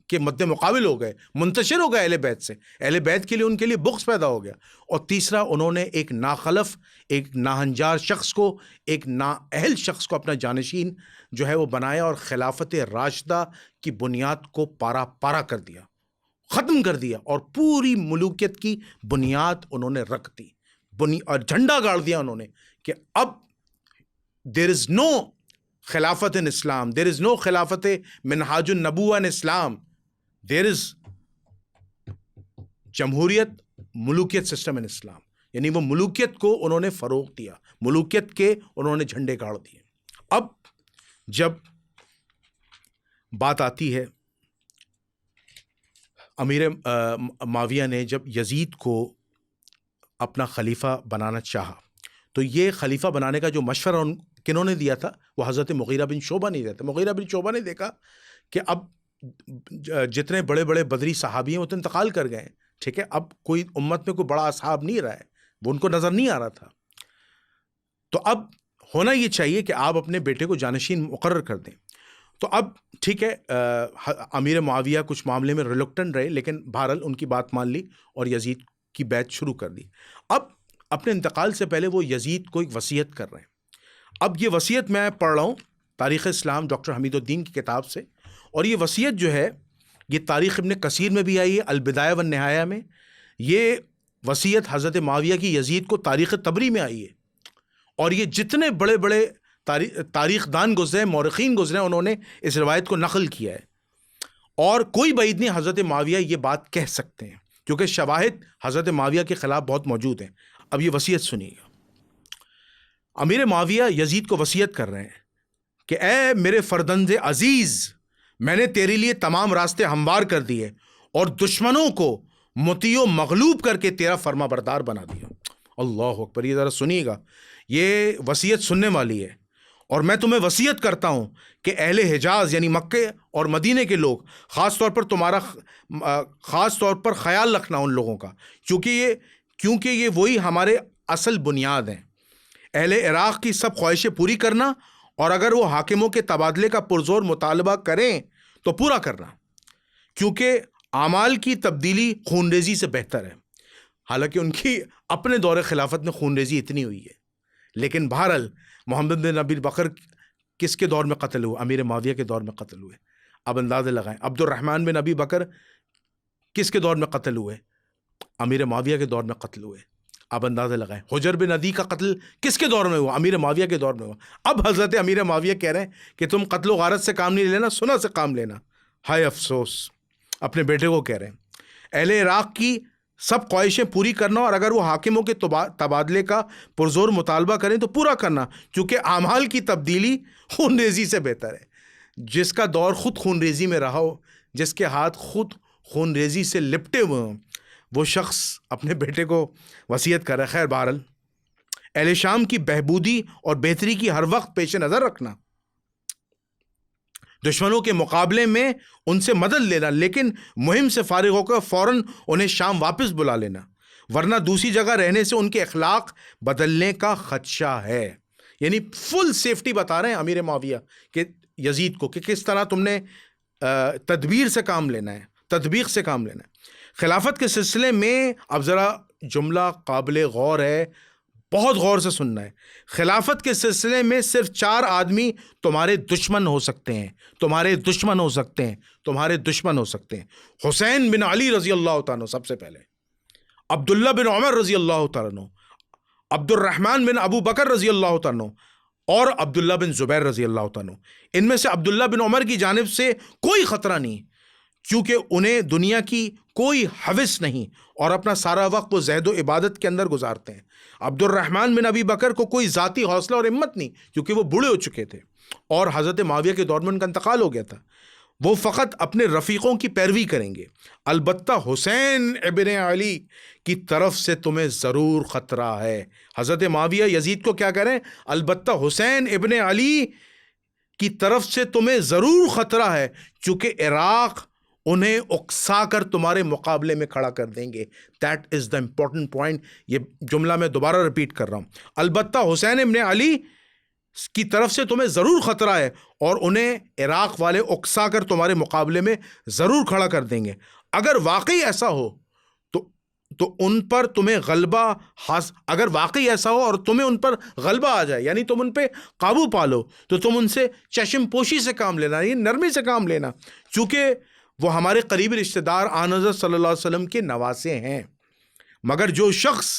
کے مد مقابل ہو گئے، منتشر ہو گئے اہل بیت سے، اہل بیت کے لیے ان کے لیے بغض پیدا ہو گیا۔ اور تیسرا، انہوں نے ایک ناخلف، ایک ناہنجار شخص کو، ایک نااہل شخص کو اپنا جانشین جو ہے وہ بنایا، اور خلافت راشدہ کی بنیاد کو پارا پارا کر دیا، ختم کر دیا، اور پوری ملوکیت کی بنیاد انہوں نے رکھ دی، اور جھنڈا گاڑ دیا انہوں نے کہ اب there is no خلافت in Islam, there is no خلافت منہاج النبوہ in اسلام، there is جمہوریت، ملوکیت سسٹم in اسلام، یعنی وہ ملوکیت کو انہوں نے فروغ دیا، ملوکیت کے انہوں نے جھنڈے گاڑ دیے۔ اب جب بات آتی ہے امیر معاویہ نے جب یزید کو اپنا خلیفہ بنانا چاہا، تو یہ خلیفہ بنانے کا جو مشورہ کنہوں نے دیا تھا، وہ حضرت مغیرہ بن شعبہ نے دیا تھا۔ مغیرہ بن شعبہ نے دیکھا کہ اب جتنے بڑے بڑے بدری صحابی ہیں وہ تو انتقال کر گئے ہیں، ٹھیک ہے، اب کوئی امت میں کوئی بڑا اصحاب نہیں رہا ہے، وہ ان کو نظر نہیں آ رہا تھا، تو اب ہونا یہ چاہیے کہ آپ اپنے بیٹے کو جانشین مقرر کر دیں۔ تو اب ٹھیک ہے، امیر معاویہ کچھ معاملے میں ریلوکٹنٹ رہے، لیکن بہرحال ان کی بات مان لی اور یزید کی بیعت شروع کر دی۔ اب اپنے انتقال سے پہلے وہ یزید کو ایک وصیت کر رہے ہیں. اب یہ وصیت میں پڑھ رہا ہوں تاریخ اسلام ڈاکٹر حمید الدین کی کتاب سے, اور یہ وصیت جو ہے یہ تاریخ ابن کثیر میں بھی آئی ہے, البدایہ والنہایہ میں. یہ وصیت حضرت معاویہ کی یزید کو تاریخ طبری میں آئی ہے, اور یہ جتنے بڑے بڑے تاریخ دان گزرے, مورخین گزرے, انہوں نے اس روایت کو نقل کیا ہے. اور کوئی بعید نہیں حضرت معاویہ یہ بات کہہ سکتے ہیں, کیونکہ شواہد حضرت معاویہ کے خلاف بہت موجود ہیں. اب یہ وصیت سنیے گا. امیر معاویہ یزید کو وصیت کر رہے ہیں کہ اے میرے فرزند عزیز, میں نے تیرے لیے تمام راستے ہموار کر دیے اور دشمنوں کو مطیع و مغلوب کر کے تیرا فرما بردار بنا دیا. اللہ اکبر. یہ ذرا سنیے گا, یہ وصیت سننے والی ہے. اور میں تمہیں وصیت کرتا ہوں کہ اہل حجاز یعنی مکے اور مدینے کے لوگ خاص طور پر خیال رکھنا ان لوگوں کا, کیونکہ یہ وہی ہمارے اصل بنیاد ہیں. اہل عراق کی سب خواہشیں پوری کرنا, اور اگر وہ حاکموں کے تبادلے کا پرزور مطالبہ کریں تو پورا کرنا, کیونکہ اعمال کی تبدیلی خون ریزی سے بہتر ہے. حالانکہ ان کی اپنے دور خلافت میں خون ریزی اتنی ہوئی ہے, لیکن بہرحال محمد بن ابی بکر کس کے دور میں قتل ہوئے؟ امیر معاویہ کے دور میں قتل ہوئے. اب اندازے لگائیں. عبد الرحمن بن ابی بکر کس کے دور میں قتل ہوئے؟ امیر معاویہ کے دور میں قتل ہوئے. اب اندازہ لگائیں. حجر بن عدی کا قتل کس کے دور میں ہوا؟ امیر معاویہ کے دور میں ہوا. اب حضرت امیر معاویہ کہہ رہے ہیں کہ تم قتل و غارت سے کام نہیں لینا, سنا سے کام لینا. ہائے افسوس. اپنے بیٹے کو کہہ رہے ہیں اہل عراق کی سب خواہشیں پوری کرنا, اور اگر وہ حاکموں کے تبادلے کا پرزور مطالبہ کریں تو پورا کرنا, کیونکہ اعمال کی تبدیلی خون ریزی سے بہتر ہے. جس کا دور خود خون ریزی میں رہا ہو, جس کے ہاتھ خود خون ریزی سے لپٹے ہوئے ہوں, وہ شخص اپنے بیٹے کو وصیت کر رہا ہے. خیر بہرحال, اہل شام کی بہبودی اور بہتری کی ہر وقت پیش نظر رکھنا, دشمنوں کے مقابلے میں ان سے مدد لینا, لیکن مہم سے فارغ ہو کر فوراً انہیں شام واپس بلا لینا, ورنہ دوسری جگہ رہنے سے ان کے اخلاق بدلنے کا خدشہ ہے. یعنی فل سیفٹی بتا رہے ہیں امیر معاویہ کہ یزید کو کہ کس طرح تم نے تدبیر سے کام لینا ہے, تدبیق سے کام لینا ہے. خلافت کے سلسلے میں اب ذرا جملہ قابل غور ہے, بہت غور سے سننا ہے. خلافت کے سلسلے میں صرف 4 آدمی تمہارے دشمن ہو سکتے ہیں, تمہارے دشمن ہو سکتے ہیں, تمہارے دشمن ہو سکتے ہیں. حسین بن علی رضی اللہ تعالیٰ سب سے پہلے, عبداللہ بن عمر رضی اللہ تعالیٰ, عبد الرحمن بن ابو بکر رضی اللہ تعالیٰ, اور عبداللہ بن زبیر رضی اللہ تعالیٰ. ان میں سے عبداللہ بن عمر کی جانب سے کوئی خطرہ نہیں, کیونکہ انہیں دنیا کی کوئی حوث نہیں اور اپنا سارا وقت وہ زہد و عبادت کے اندر گزارتے ہیں. عبد الرحمن بن ابی بکر کو کوئی ذاتی حوصلہ اور ہمت نہیں, کیونکہ وہ بوڑھے ہو چکے تھے اور حضرت معاویہ کے دور میں ان کا انتقال ہو گیا تھا. وہ فقط اپنے رفیقوں کی پیروی کریں گے. البتہ حسین ابن علی کی طرف سے تمہیں ضرور خطرہ ہے. حضرت معاویہ یزید کو کیا کریں؟ البتہ حسین ابن علی کی طرف سے تمہیں ضرور خطرہ ہے, چونکہ عراق انہیں اکسا کر تمہارے مقابلے میں کھڑا کر دیں گے. That is the important point. یہ جملہ میں دوبارہ رپیٹ کر رہا ہوں. البتہ حسین ابن علی کی طرف سے تمہیں ضرور خطرہ ہے, اور انہیں عراق والے اکسا کر تمہارے مقابلے میں ضرور کھڑا کر دیں گے. اگر واقعی ایسا ہو تو ان پر تمہیں غلبہ اگر واقعی ایسا ہو اور تمہیں ان پر غلبہ آ جائے, یعنی تم ان پہ قابو پالو, تو تم ان سے چشم پوشی سے کام لینا, یعنی نرمی سے کام لینا, چونکہ وہ ہمارے قریبی رشتہ دار آن حضرت صلی اللہ علیہ وسلم کے نواسے ہیں. مگر جو شخص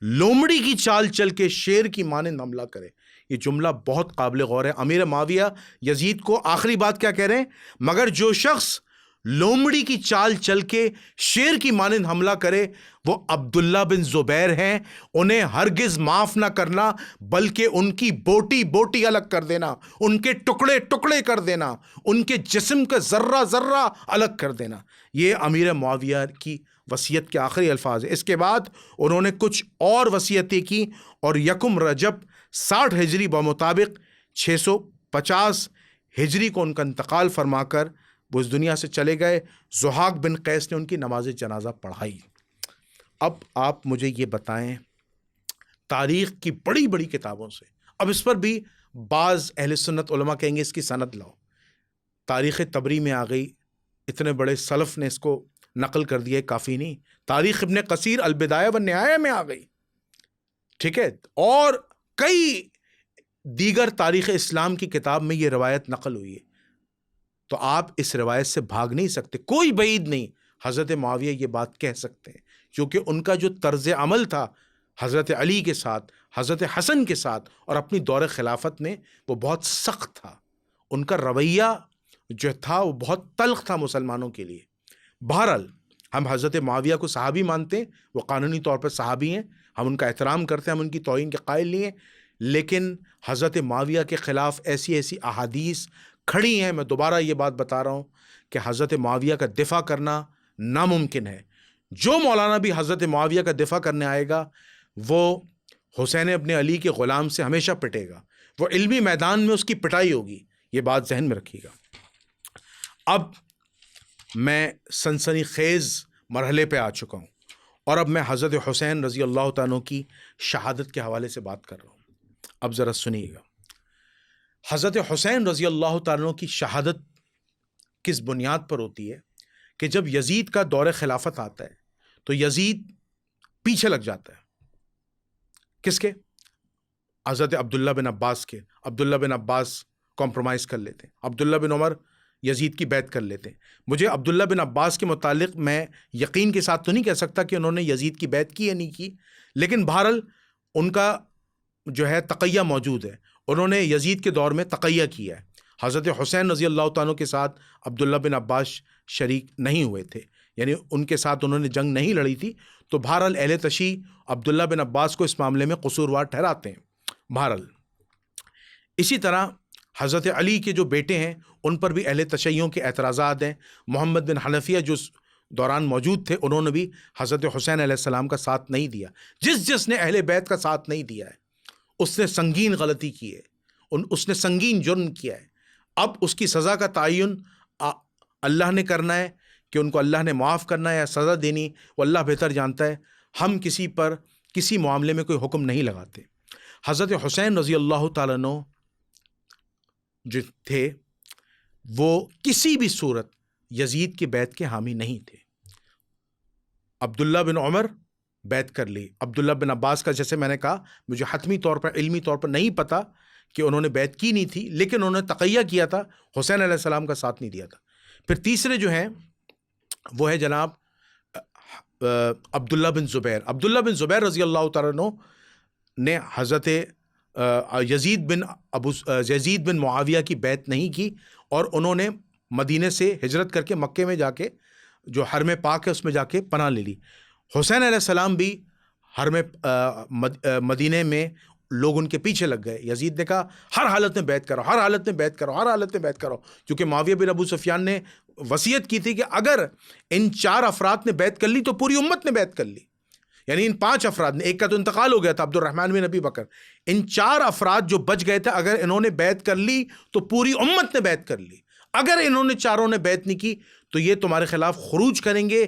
لومڑی کی چال چل کے شیر کی مانند حملہ کرے, یہ جملہ بہت قابل غور ہے. امیر معاویہ یزید کو آخری بات کیا کہہ رہے ہیں؟ مگر جو شخص لومڑی کی چال چل کے شیر کی مانند حملہ کرے وہ عبداللہ بن زبیر ہیں. انہیں ہرگز معاف نہ کرنا, بلکہ ان کی بوٹی بوٹی الگ کر دینا, ان کے ٹکڑے ٹکڑے کر دینا, ان کے جسم کا ذرہ ذرہ الگ کر دینا. یہ امیر معاویہ کی وصیت کے آخری الفاظ ہیں. اس کے بعد انہوں نے کچھ اور وصیتیں کی, اور یکم رجب 60 ہجری بمطابق 650 ہجری کو ان کا انتقال فرما کر وہ اس دنیا سے چلے گئے. زحاق بن قیس نے ان کی نماز جنازہ پڑھائی. اب آپ مجھے یہ بتائیں, تاریخ کی بڑی بڑی کتابوں سے, اب اس پر بھی بعض اہل سنت علماء کہیں گے اس کی سند لاؤ, تاریخ طبری میں آ گئی, اتنے بڑے سلف نے اس کو نقل کر دیا, کافی نہیں. تاریخ ابن کثیر البدایہ والنہایہ میں آ گئی. ٹھیک ہے، اور کئی دیگر تاریخ اسلام کی کتاب میں یہ روایت نقل ہوئی ہے، تو آپ اس روایت سے بھاگ نہیں سکتے، کوئی بعید نہیں حضرت معاویہ یہ بات کہہ سکتے ہیں، کیونکہ ان کا جو طرز عمل تھا حضرت علی کے ساتھ، حضرت حسن کے ساتھ اور اپنی دور خلافت میں، وہ بہت سخت تھا، ان کا رویہ جو تھا وہ بہت تلخ تھا مسلمانوں کے لیے۔ بہرحال ہم حضرت معاویہ کو صحابی مانتے ہیں، وہ قانونی طور پر صحابی ہیں، ہم ان کا احترام کرتے ہیں، ہم ان کی توہین کے قائل نہیں ہیں، لیکن حضرت معاویہ کے خلاف ایسی ایسی احادیث کھڑی ہیں، میں دوبارہ یہ بات بتا رہا ہوں کہ حضرت معاویہ کا دفاع کرنا ناممکن ہے۔ جو مولانا بھی حضرت معاویہ کا دفاع کرنے آئے گا وہ حسین ابن علی کے غلام سے ہمیشہ پٹے گا، وہ علمی میدان میں اس کی پٹائی ہوگی، یہ بات ذہن میں رکھیے گا۔ اب میں سنسنی خیز مرحلے پہ آ چکا ہوں، اور اب میں حضرت حسین رضی اللہ تعالیٰ کی شہادت کے حوالے سے بات کر رہا ہوں۔ اب ذرا سنیے گا، حضرت حسین رضی اللہ تعالیٰ کی شہادت کس بنیاد پر ہوتی ہے کہ جب یزید کا دور خلافت آتا ہے تو یزید پیچھے لگ جاتا ہے، کس کے؟ حضرت عبداللہ بن عباس کے۔ عبداللہ بن عباس کمپرومائز کر لیتے ہیں، عبداللہ بن عمر یزید کی بیعت کر لیتے ہیں۔ مجھے عبداللہ بن عباس کے متعلق میں یقین کے ساتھ تو نہیں کہہ سکتا کہ انہوں نے یزید کی بیعت کی یا نہیں کی، لیکن بہرحال ان کا جو ہے تقیہ موجود ہے، انہوں نے یزید کے دور میں تقیہ کیا ہے۔ حضرت حسین رضی اللہ تعالیٰ کے ساتھ عبداللہ بن عباس شریک نہیں ہوئے تھے، یعنی ان کے ساتھ انہوں نے جنگ نہیں لڑی تھی، تو بہرحال اہل تشیع عبداللہ بن عباس کو اس معاملے میں قصوروار ٹھہراتے ہیں۔ بہرحال اسی طرح حضرت علی کے جو بیٹے ہیں ان پر بھی اہل تشیعوں کے اعتراضات ہیں۔ محمد بن حنفیہ جو دوران موجود تھے، انہوں نے بھی حضرت حسین علیہ السلام کا ساتھ نہیں دیا۔ جس نے اہل بیت کا ساتھ نہیں دیا ہے اس نے سنگین غلطی کی ہے، اس نے سنگین جرم کیا ہے۔ اب اس کی سزا کا تعین اللہ نے کرنا ہے کہ ان کو اللہ نے معاف کرنا ہے یا سزا دینی، وہ اللہ بہتر جانتا ہے۔ ہم کسی پر کسی معاملے میں کوئی حکم نہیں لگاتے۔ حضرت حسین رضی اللہ تعالیٰ عنہ جو تھے وہ کسی بھی صورت یزید کی بیعت کے حامی نہیں تھے۔ عبداللہ بن عمر بیعت کر لی، عبداللہ بن عباس کا جیسے میں نے کہا مجھے حتمی طور پر علمی طور پر نہیں پتا کہ انہوں نے بیعت کی نہیں تھی، لیکن انہوں نے تقیہ کیا تھا، حسین علیہ السلام کا ساتھ نہیں دیا تھا۔ پھر تیسرے جو ہیں وہ ہے جناب عبداللہ بن زبیر۔ عبداللہ بن زبیر رضی اللہ تعالیٰ عنہ نے حضرت یزید بن معاویہ کی بیعت نہیں کی، اور انہوں نے مدینے سے ہجرت کر کے مکے میں جا کے جو حرم پاک ہے اس میں جا کے پناہ لے لی۔ حسین علیہ السلام بھی حرم مدینے میں لوگ ان کے پیچھے لگ گئے۔ یزید نے کہا ہر حالت میں بیعت کرو، ہر حالت میں بیعت کرو، ہر حالت میں بیعت کرو، کیونکہ معاویہ بن ابو سفیان نے وصیت کی تھی کہ اگر ان 4 افراد نے بیعت کر لی تو پوری امت نے بیعت کر لی، یعنی ان 5 افراد نے، ایک کا تو انتقال ہو گیا تھا عبد الرحمن بن ابی بکر، ان 4 افراد جو بچ گئے تھے اگر انہوں نے بیعت کر لی تو پوری امت نے بیعت کر لی، اگر انہوں نے چاروں نے بیعت نہیں کی تو یہ تمہارے خلاف خروج کریں گے،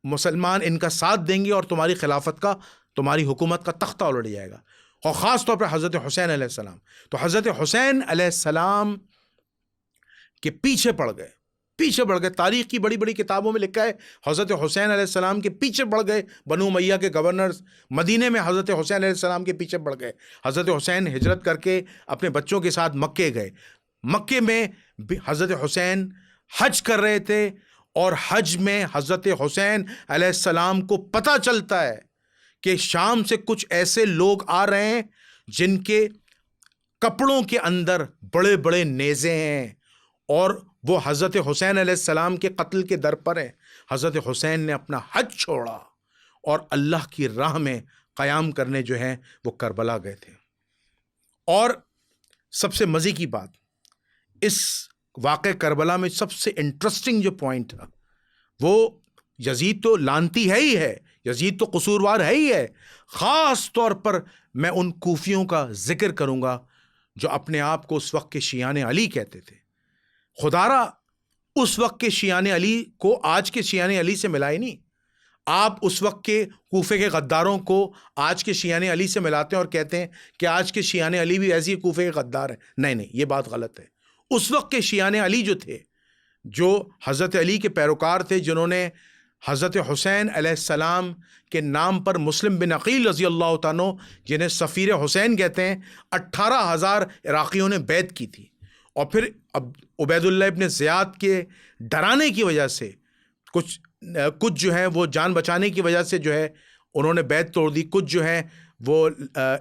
مسلمان ان کا ساتھ دیں گے اور تمہاری خلافت کا، تمہاری حکومت کا تختہ الٹ جائے گا، اور خاص طور پر حضرت حسین علیہ السلام۔ تو حضرت حسین علیہ السلام کے پیچھے پڑ گئے، تاریخ کی بڑی بڑی کتابوں میں لکھا ہے حضرت حسین علیہ السلام کے پیچھے پڑ گئے بنو امیہ کے گورنرز، مدینے میں حضرت حسین علیہ السلام کے پیچھے پڑ گئے۔ حضرت حسین ہجرت کر کے اپنے بچوں کے ساتھ مکے گئے، مکے میں حضرت حسین حج کر رہے تھے، اور حج میں حضرت حسین علیہ السلام کو پتہ چلتا ہے کہ شام سے کچھ ایسے لوگ آ رہے ہیں جن کے کپڑوں کے اندر بڑے بڑے نیزے ہیں، اور وہ حضرت حسین علیہ السلام کے قتل کے در پر ہیں۔ حضرت حسین نے اپنا حج چھوڑا اور اللہ کی راہ میں قیام کرنے جو ہیں وہ کربلا گئے تھے۔ اور سب سے مزے کی بات، اس واقع کربلا میں سب سے انٹرسٹنگ جو پوائنٹ تھا وہ یزید تو لانتی ہے ہی ہے، یزید تو قصوروار ہے ہی ہے، خاص طور پر میں ان کوفیوں کا ذکر کروں گا جو اپنے آپ کو اس وقت کے شیعان علی کہتے تھے۔ خدارا اس وقت کے شیعان علی کو آج کے شیعان علی سے ملائے نہیں، آپ اس وقت کے کوفے کے غداروں کو آج کے شیعان علی سے ملاتے ہیں اور کہتے ہیں کہ آج کے شیعان علی بھی ایسے ہی کوفے کے غدار ہیں۔ نہیں، یہ بات غلط ہے۔ اس وقت کے شیعان علی جو تھے، جو حضرت علی کے پیروکار تھے، جنہوں نے حضرت حسین علیہ السلام کے نام پر مسلم بن عقیل رضی اللہ تعالیٰ عنہ، جنہیں سفیر حسین کہتے ہیں، 18,000 عراقیوں نے بیعت کی تھی، اور پھر عبید اللہ ابن زیاد کے ڈرانے کی وجہ سے کچھ جو ہے وہ جان بچانے کی وجہ سے جو ہے انہوں نے بیعت توڑ دی، کچھ جو ہے وہ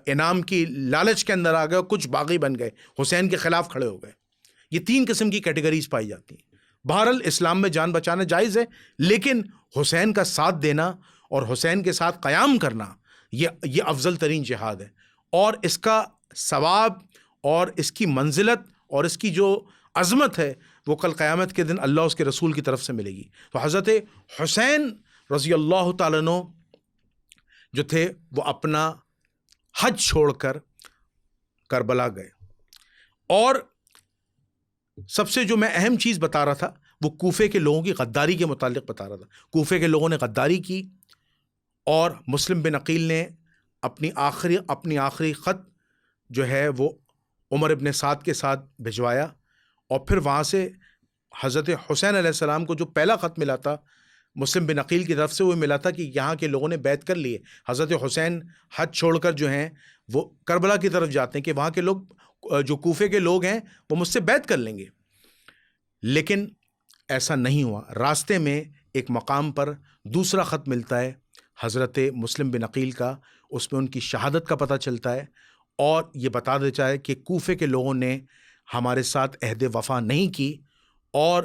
انعام کی لالچ کے اندر آ گئے، کچھ باغی بن گئے، حسین کے خلاف کھڑے ہو گئے۔ یہ 3 قسم کی کیٹیگریز پائی جاتی ہیں۔ بہرحال اسلام میں جان بچانا جائز ہے، لیکن حسین کا ساتھ دینا اور حسین کے ساتھ قیام کرنا یہ افضل ترین جہاد ہے، اور اس کا ثواب اور اس کی منزلت اور اس کی جو عظمت ہے وہ کل قیامت کے دن اللہ اس کے رسول کی طرف سے ملے گی۔ تو حضرت حسین رضی اللہ تعالیٰ عنہ جو تھے وہ اپنا حج چھوڑ کر کربلا گئے، اور سب سے جو میں اہم چیز بتا رہا تھا وہ کوفے کے لوگوں کی غداری کے متعلق بتا رہا تھا۔ کوفے کے لوگوں نے غداری کی، اور مسلم بن عقیل نے اپنی آخری خط جو ہے وہ عمر ابن سعد کے ساتھ بھجوایا، اور پھر وہاں سے حضرت حسین علیہ السلام کو جو پہلا خط ملا تھا مسلم بن عقیل کی طرف سے، وہ ملا تھا کہ یہاں کے لوگوں نے بیعت کر لی ہے، حضرت حسین حج چھوڑ کر جو ہیں وہ کربلا کی طرف جاتے ہیں کہ وہاں کے لوگ جو کوفے کے لوگ ہیں وہ مجھ سے بیعت کر لیں گے۔ لیکن ایسا نہیں ہوا۔ راستے میں ایک مقام پر دوسرا خط ملتا ہے حضرت مسلم بن عقیل کا، اس میں ان کی شہادت کا پتہ چلتا ہے، اور یہ بتا دیتا ہے کہ کوفے کے لوگوں نے ہمارے ساتھ عہد وفا نہیں کی، اور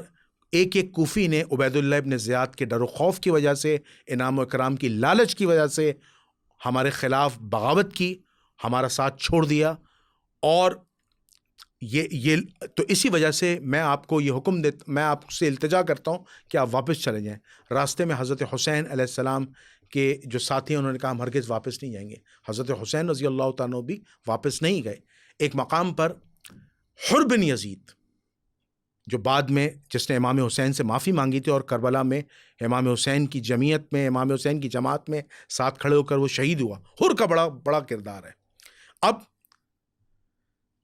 ایک کوفی نے عبید اللہ ابن زیاد کے ڈر و خوف کی وجہ سے، انعام و اکرام کی لالچ کی وجہ سے ہمارے خلاف بغاوت کی، ہمارا ساتھ چھوڑ دیا، اور یہ تو اسی وجہ سے میں آپ کو یہ حکم میں آپ سے التجا کرتا ہوں کہ آپ واپس چلے جائیں۔ راستے میں حضرت حسین علیہ السلام کے جو ساتھی ہیں انہوں نے کہا ہم ہرگز واپس نہیں جائیں گے۔ حضرت حسین رضی اللہ تعالیٰ عنہ بھی واپس نہیں گئے۔ ایک مقام پر حر بن یزید، جو بعد میں جس نے امام حسین سے معافی مانگی تھی اور کربلا میں امام حسین کی جمعیت میں، امام حسین کی جماعت میں ساتھ کھڑے ہو کر وہ شہید ہوا، حر کا بڑا کردار ہے۔ اب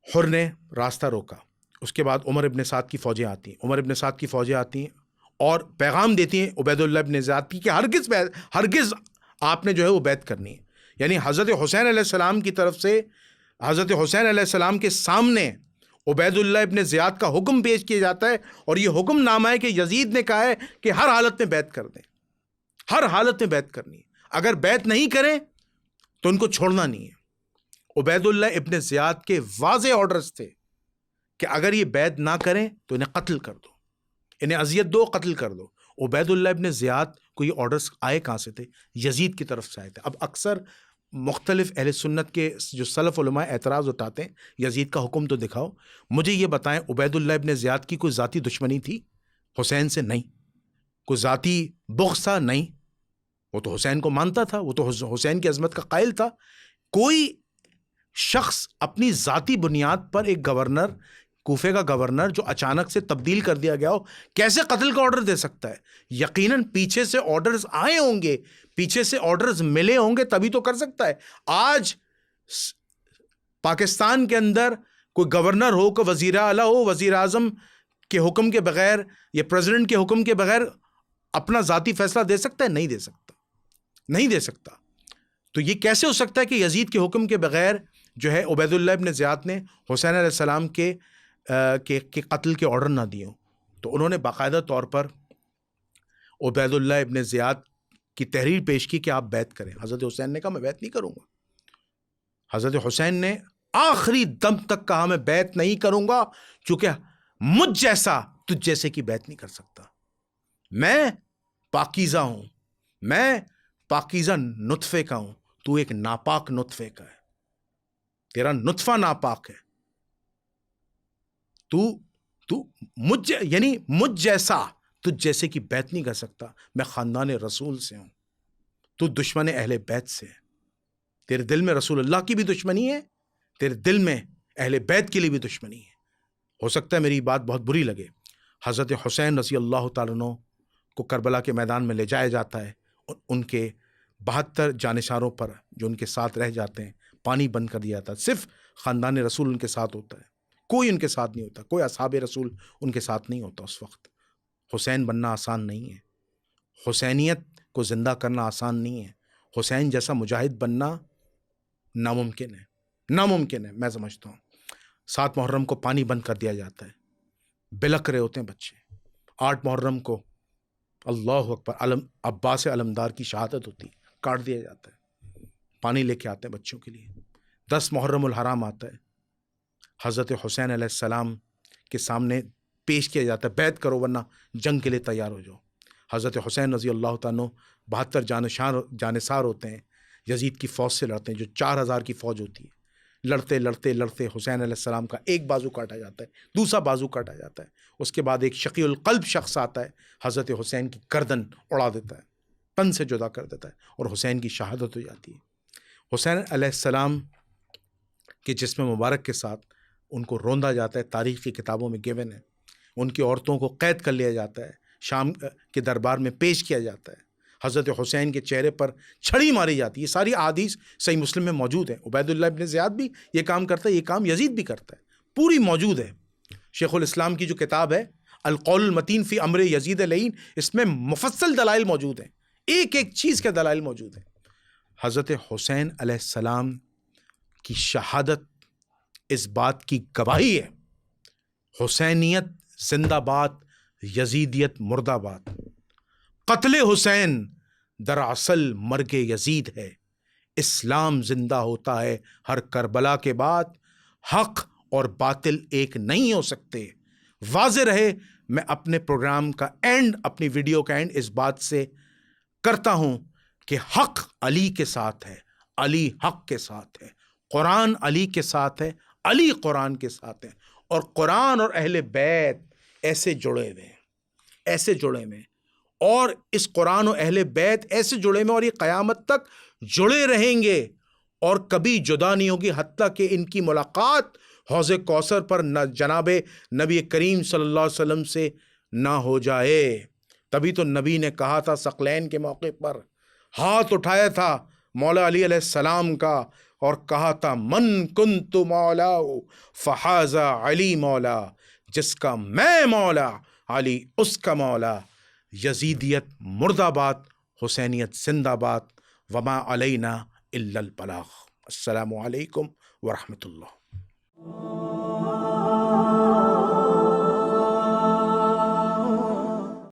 حر نے راستہ روکا، اس کے بعد عمر ابن سعد کی فوجیں آتی ہیں، عمر ابن سعد کی فوجیں آتی ہیں اور پیغام دیتی ہیں عبید اللہ ابن زیاد کی کہ ہرگز آپ نے جو ہے وہ بیعت کرنی ہے۔ یعنی حضرت حسین علیہ السلام کی طرف سے حضرت حسین علیہ السلام کے سامنے عبید اللہ ابن زیاد کا حکم پیش کیا جاتا ہے، اور یہ حکم نامہ ہے کہ یزید نے کہا ہے کہ ہر حالت میں بیعت کر دیں، ہر حالت میں بیعت کرنی ہے، اگر بیعت نہیں کریں تو ان کو چھوڑنا نہیں ہے۔ عبید اللہ ابن زیاد کے واضح آرڈرز تھے کہ اگر یہ بیعت نہ کریں تو انہیں قتل کر دو، انہیں اذیت دو، قتل کر دو۔ عبید اللہ ابن زیاد کو یہ آرڈرز آئے کہاں سے تھے؟ یزید کی طرف سے آئے تھے۔ اب اکثر مختلف اہل سنت کے جو سلف علماء اعتراض اٹھاتے ہیں یزید کا حکم تو دکھاؤ، مجھے یہ بتائیں عبید اللہ ابن زیاد کی کوئی ذاتی دشمنی تھی حسین سے؟ نہیں۔ کوئی ذاتی بغض تھا؟ نہیں۔ وہ تو حسین کو مانتا تھا، وہ تو حسین کی عظمت کا قائل تھا۔ کوئی شخص اپنی ذاتی بنیاد پر ایک گورنر، کوفے کا گورنر جو اچانک سے تبدیل کر دیا گیا ہو، کیسے قتل کا آرڈر دے سکتا ہے؟ یقیناً پیچھے سے آرڈرز آئے ہوں گے، پیچھے سے آرڈرز ملے ہوں گے، تبھی تو کر سکتا ہے۔ آج پاکستان کے اندر کوئی گورنر ہو، کوئی وزیر اعلیٰ ہو، وزیر اعظم کے حکم کے بغیر یا پریزیڈنٹ کے حکم کے بغیر اپنا ذاتی فیصلہ دے سکتا ہے؟ نہیں دے سکتا، نہیں دے سکتا۔ تو یہ کیسے ہو سکتا ہے کہ یزید کے حکم کے بغیر جو ہے عبید اللہ ابن زیاد نے حسین علیہ السلام کے قتل کے آرڈر نہ دیے ہوں؟ تو انہوں نے باقاعدہ طور پر عبید اللہ ابن زیاد کی تحریر پیش کی کہ آپ بیعت کریں۔ حضرت حسین نے کہا میں بیعت نہیں کروں گا۔ حضرت حسین نے آخری دم تک کہا میں بیعت نہیں کروں گا، چونکہ مجھ جیسا تجھ جیسے کی بیعت نہیں کر سکتا۔ میں پاکیزہ ہوں، میں پاکیزہ نطفے کا ہوں، تو ایک ناپاک نطفے کا ہے، تیرا نطفہ ناپاک ہے، تو مجھ جیسا تجھ جیسے کی بیعت نہیں کر سکتا۔ میں خاندان رسول سے ہوں، تو دشمن اہل بیت سے ہے، تیرے دل میں رسول اللہ کی بھی دشمنی ہے، تیرے دل میں اہل بیت کے لیے بھی دشمنی ہے۔ ہو سکتا ہے میری بات بہت بری لگے۔ حضرت حسین رضی اللہ تعالیٰ عنہ کو کربلا کے میدان میں لے جایا جاتا ہے، ان کے 72 جانشاروں پر جو ان کے ساتھ رہ جاتے ہیں پانی بند کر دیا جاتا ہے، صرف خاندان رسول ان کے ساتھ ہوتا ہے، کوئی ان کے ساتھ نہیں ہوتا، کوئی اصحاب رسول ان کے ساتھ نہیں ہوتا۔ اس وقت حسین بننا آسان نہیں ہے، حسینیت کو زندہ کرنا آسان نہیں ہے. حسین جیسا مجاہد بننا ناممکن ہے، ناممکن ہے. میں سمجھتا ہوں 7 محرم کو پانی بند کر دیا جاتا ہے، بلک رہے ہوتے ہیں بچے. 8 محرم کو اللہ اکبر عباس علمدار کی شہادت ہوتی ہے، کاٹ دیا جاتا ہے، پانی لے کے آتے ہیں بچوں کے لیے. 10 محرم الحرام آتا ہے، حضرت حسین علیہ السلام کے سامنے پیش کیا جاتا ہے، بیعت کرو ورنہ جنگ کے لیے تیار ہو جاؤ. حضرت حسین رضی اللہ تعالیٰ 72 جانثار ہوتے ہیں، یزید کی فوج سے لڑتے ہیں جو 4000 کی فوج ہوتی ہے. لڑتے لڑتے لڑتے حسین علیہ السلام کا ایک بازو کاٹا جاتا ہے، دوسرا بازو کاٹا جاتا ہے. اس کے بعد ایک شقی القلب شخص آتا ہے، حضرت حسین کی گردن اڑا دیتا ہے، تن سے جدا کر دیتا ہے، اور حسین کی شہادت ہو جاتی ہے. حسین علیہ السلام کے جسم مبارک کے ساتھ ان کو روندا جاتا ہے، تاریخ کی کتابوں میں گیون ہے. ان کی عورتوں کو قید کر لیا جاتا ہے، شام کے دربار میں پیش کیا جاتا ہے. حضرت حسین کے چہرے پر چھڑی ماری جاتی ہے. یہ ساری احادیث صحیح مسلم میں موجود ہیں. عبید اللہ ابن زیاد بھی یہ کام کرتا ہے، یہ کام یزید بھی کرتا ہے، پوری موجود ہے. شیخ الاسلام کی جو کتاب ہے القول المتین فی امر یزید لعین، اس میں مفصل دلائل موجود ہیں، ایک ایک چیز کے دلائل موجود ہیں. حضرت حسین علیہ السلام کی شہادت اس بات کی گواہی ہے، حسینیت زندہ باد، یزیدیت مردہ باد. قتل حسین دراصل مرگ یزید ہے. اسلام زندہ ہوتا ہے ہر کربلا کے بعد. حق اور باطل ایک نہیں ہو سکتے. واضح رہے، میں اپنے پروگرام کا اینڈ، اپنی ویڈیو کا اینڈ اس بات سے کرتا ہوں کہ حق علی کے ساتھ ہے، علی حق کے ساتھ ہے، قرآن علی کے ساتھ ہے، علی قرآن کے ساتھ ہے. اور قرآن اور اہل بیت ایسے جڑے ہوئے ہیں، ایسے جڑے ہوئے ہیں، اور اس قرآن و اہل بیت ایسے جڑے ہوئے ہیں، اور یہ قیامت تک جڑے رہیں گے اور کبھی جدا نہیں ہوگی، حتیٰ کہ ان کی ملاقات حوض کوثر پر جناب نبی کریم صلی اللہ علیہ وسلم سے نہ ہو جائے. تبھی تو نبی نے کہا تھا ثقلین کے موقع پر، ہاتھ اٹھایا تھا مولا علی علیہ السلام کا اور کہا تھا من کنت مولا فہذا علی مولا، جس کا میں مولا علی اس کا مولا. یزیدیت مردہ باد، حسینیت زندہ باد. وما علینا الا البلاغ. السلام علیکم ورحمۃ اللہ.